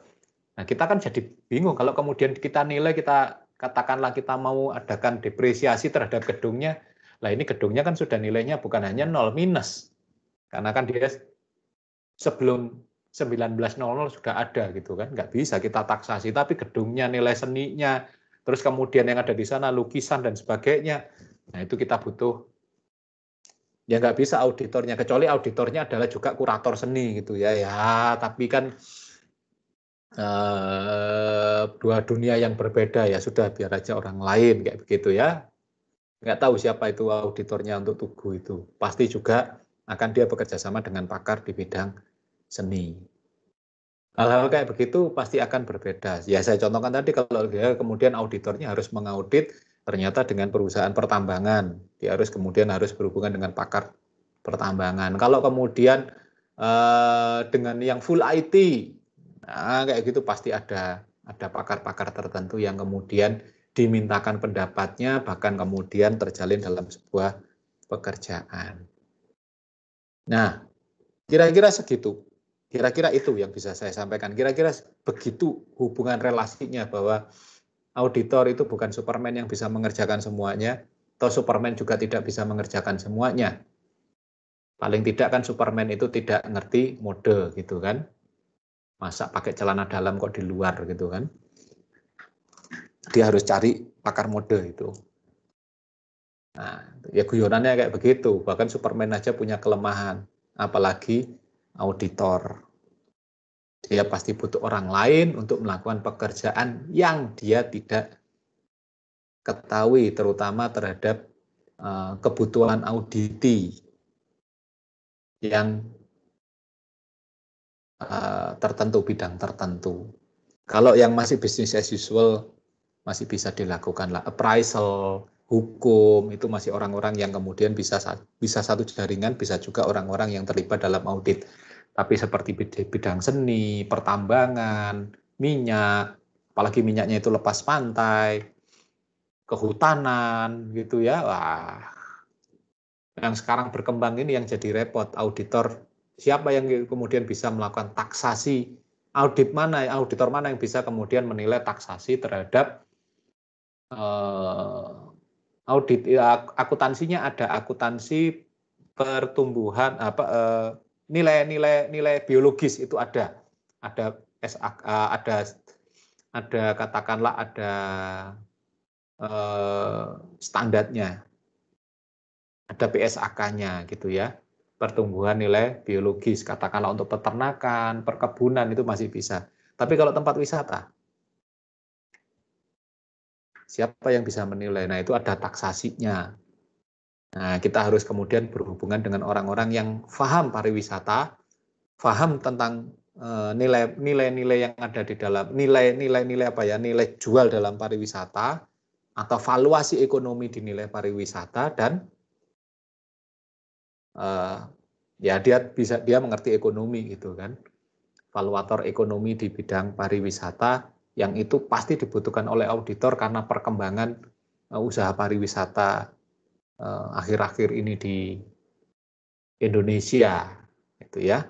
nah kita kan jadi bingung kalau kemudian kita nilai, kita katakanlah kita mau adakan depresiasi terhadap gedungnya, Lah ini gedungnya kan sudah nilainya bukan hanya 0 minus. Karena kan dia sebelum 1900 sudah ada gitu kan. Nggak bisa kita taksasi, tapi gedungnya, nilai seninya, terus kemudian yang ada di sana lukisan dan sebagainya. Nah itu kita butuh, ya nggak bisa auditornya, kecuali auditornya adalah juga kurator seni gitu ya. Ya tapi kan dua dunia yang berbeda ya, sudah biar aja orang lain kayak begitu ya. Nggak tahu siapa itu auditornya untuk Tugu itu. Pasti juga akan dia bekerja sama dengan pakar di bidang seni. Hal-hal kayak begitu pasti akan berbeda. Ya saya contohkan tadi, kalau dia kemudian auditornya harus mengaudit ternyata dengan perusahaan pertambangan, dia harus kemudian harus berhubungan dengan pakar pertambangan. Kalau kemudian dengan yang full IT, nah kayak gitu pasti ada pakar-pakar tertentu yang kemudian dimintakan pendapatnya, bahkan kemudian terjalin dalam sebuah pekerjaan. Nah, kira-kira segitu. Kira-kira itu yang bisa saya sampaikan. Kira-kira begitu hubungan relasinya, bahwa auditor itu bukan Superman yang bisa mengerjakan semuanya, atau Superman juga tidak bisa mengerjakan semuanya. Paling tidak kan Superman itu tidak ngerti mode gitu kan. Masa pakai celana dalam kok di luar gitu kan. Dia harus cari pakar mode itu. Nah, ya guyonannya kayak begitu. Bahkan Superman aja punya kelemahan, apalagi auditor. Dia pasti butuh orang lain untuk melakukan pekerjaan yang dia tidak ketahui, terutama terhadap kebutuhan auditi yang tertentu, bidang tertentu. Kalau yang masih business as usual, masih bisa dilakukan lah. Appraisal, hukum, itu masih orang-orang yang kemudian bisa satu jaringan, bisa juga orang-orang yang terlibat dalam audit. Tapi seperti bidang seni, pertambangan, minyak, apalagi minyaknya itu lepas pantai, kehutanan gitu ya. Wah, yang sekarang berkembang ini yang jadi repot, auditor siapa yang kemudian bisa melakukan taksasi, auditor mana yang bisa kemudian menilai taksasi terhadap audit. Akuntansinya ada akuntansi pertumbuhan, nilai biologis itu ada katakanlah ada standarnya, ada PSAK-nya gitu ya, pertumbuhan nilai biologis, katakanlah untuk peternakan, perkebunan itu masih bisa. Tapi kalau tempat wisata, siapa yang bisa menilai? Nah itu ada taksasinya. Nah kita harus kemudian berhubungan dengan orang-orang yang paham pariwisata, paham tentang nilai-nilai yang ada di dalam nilai jual dalam pariwisata, atau valuasi ekonomi di nilai pariwisata, dan ya dia mengerti ekonomi gitu kan, valuator ekonomi di bidang pariwisata, yang itu pasti dibutuhkan oleh auditor karena perkembangan usaha pariwisata akhir-akhir ini di Indonesia gitu ya.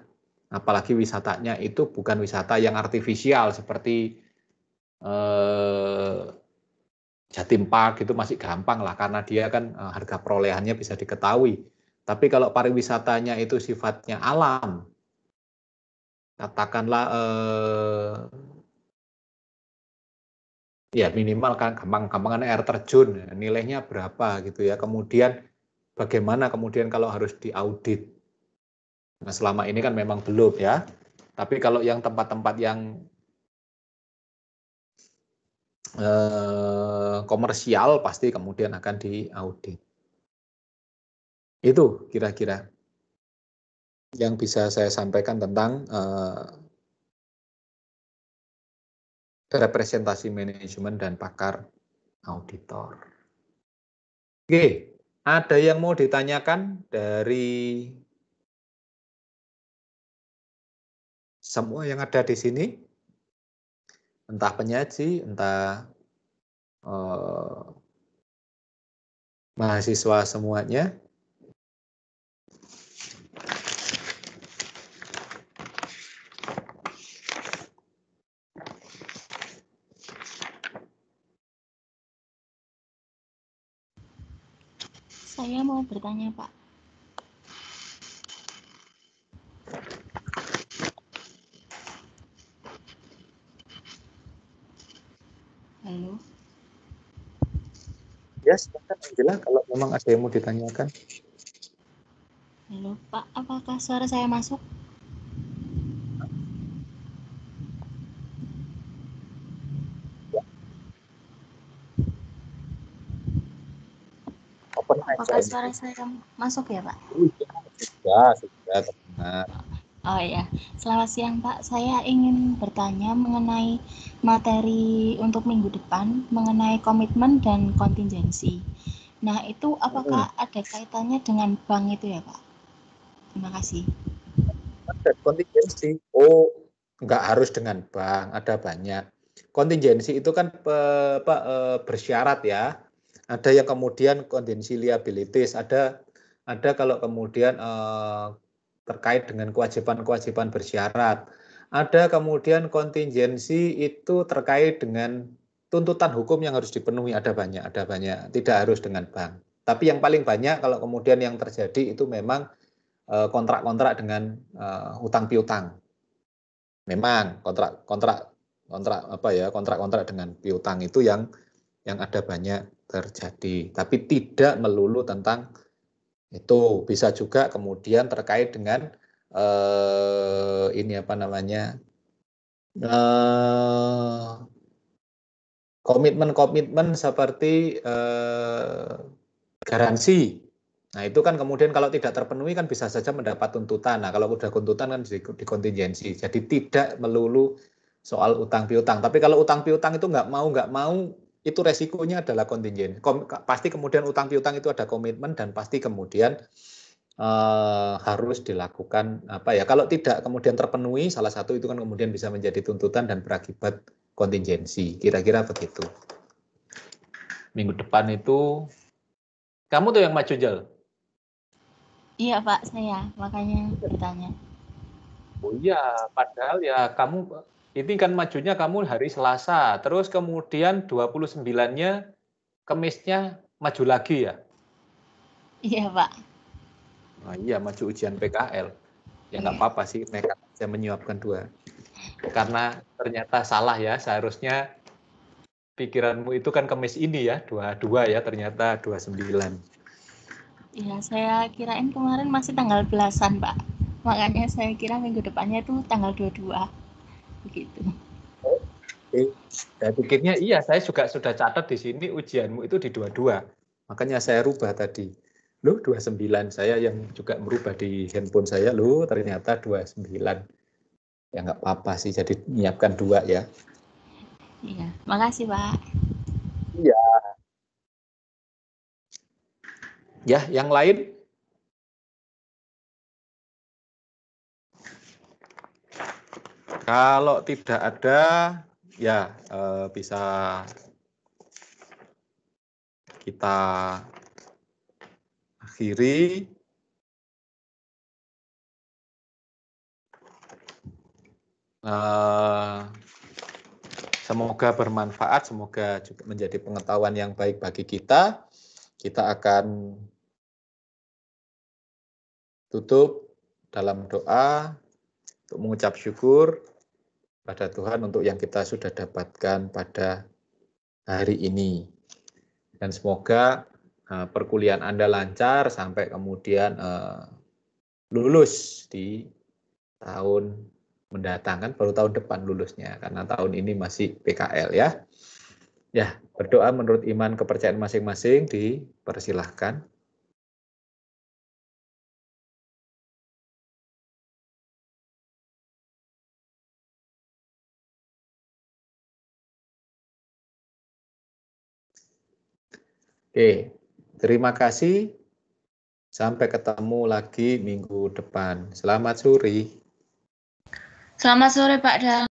Apalagi wisatanya itu bukan wisata yang artifisial seperti Jatim Park, itu masih gampang lah karena dia kan harga perolehannya bisa diketahui. Tapi kalau pariwisatanya itu sifatnya alam, katakanlah ya minimal kan gampang-gampangan air terjun, nilainya berapa gitu ya. Kemudian bagaimana kemudian kalau harus diaudit. Nah selama ini kan memang belum ya. Tapi kalau yang tempat-tempat yang komersial pasti kemudian akan diaudit. Itu kira-kira yang bisa saya sampaikan tentang representasi manajemen dan pakar auditor. Oke, ada yang mau ditanyakan dari semua yang ada di sini? Entah penyaji, entah mahasiswa semuanya. Saya mau bertanya, Pak. Halo. Ya, silakan Angela kalau memang ada yang mau ditanyakan. Halo, Pak. Apakah suara saya masuk? Apakah suara saya masuk ya, Pak? Sudah terdengar. Oh ya, selamat siang Pak. Saya ingin bertanya mengenai materi untuk minggu depan mengenai komitmen dan kontingensi. Nah, itu apakah ada kaitannya dengan bank itu ya, Pak? Terima kasih. Ada kontingensi. Oh, nggak harus dengan bank, ada banyak. Kontingensi itu kan bersyarat ya. Ada yang kemudian kontingensi liabilities, ada kalau kemudian terkait dengan kewajiban-kewajiban bersyarat. Ada kemudian kontingensi itu terkait dengan tuntutan hukum yang harus dipenuhi, ada banyak, tidak harus dengan bank. Tapi yang paling banyak kalau kemudian yang terjadi itu memang kontrak-kontrak dengan hutang piutang. Memang kontrak-kontrak dengan piutang itu yang ada banyak terjadi, tapi tidak melulu tentang itu. Bisa juga kemudian terkait dengan komitmen seperti garansi. Nah, itu kan kemudian kalau tidak terpenuhi kan bisa saja mendapat tuntutan. Nah, kalau udah tuntutan kan dikontingensi. Jadi tidak melulu soal utang piutang. Tapi kalau utang piutang itu nggak mau, itu resikonya adalah kontingensi. Pasti kemudian utang piutang itu ada komitmen dan pasti kemudian harus dilakukan kalau tidak kemudian terpenuhi salah satu itu kan kemudian bisa menjadi tuntutan dan berakibat kontingensi. Kira-kira begitu. Minggu depan itu kamu tuh yang maju, Jel? Iya Pak, saya makanya bertanya. Oh iya, padahal ya kamu ini kan majunya kamu hari Selasa, terus kemudian 29-nya Kemisnya maju lagi ya? Iya Pak. Nah, iya, maju ujian PKL. Ya nggak apa-apa sih, nekat saya menyiapkan 2. Karena ternyata salah ya, seharusnya pikiranmu itu kan Kemis ini ya, 22 ya, ternyata 29. Iya, saya kirain kemarin masih tanggal belasan, Pak. Makanya saya kira minggu depannya itu tanggal 22. Begitu. Saya pikirnya iya, saya juga sudah catat di sini ujianmu itu di 22. Makanya saya rubah tadi. Loh, 29. Saya yang juga merubah di handphone saya, loh ternyata 29. Ya nggak apa-apa sih, jadi menyiapkan 2 ya. Iya, makasih Pak. Iya. Ya, yang lain? Kalau tidak ada, ya bisa kita akhiri. Semoga bermanfaat, semoga juga menjadi pengetahuan yang baik bagi kita. Kita akan tutup dalam doa untuk mengucap syukur pada Tuhan untuk yang kita sudah dapatkan pada hari ini. Dan semoga perkuliahan Anda lancar sampai kemudian lulus di tahun mendatang, kan baru tahun depan lulusnya, karena tahun ini masih PKL ya. Ya, berdoa menurut iman kepercayaan masing-masing, dipersilahkan. Oke, terima kasih. Sampai ketemu lagi minggu depan. Selamat sore. Selamat sore Pak Dan.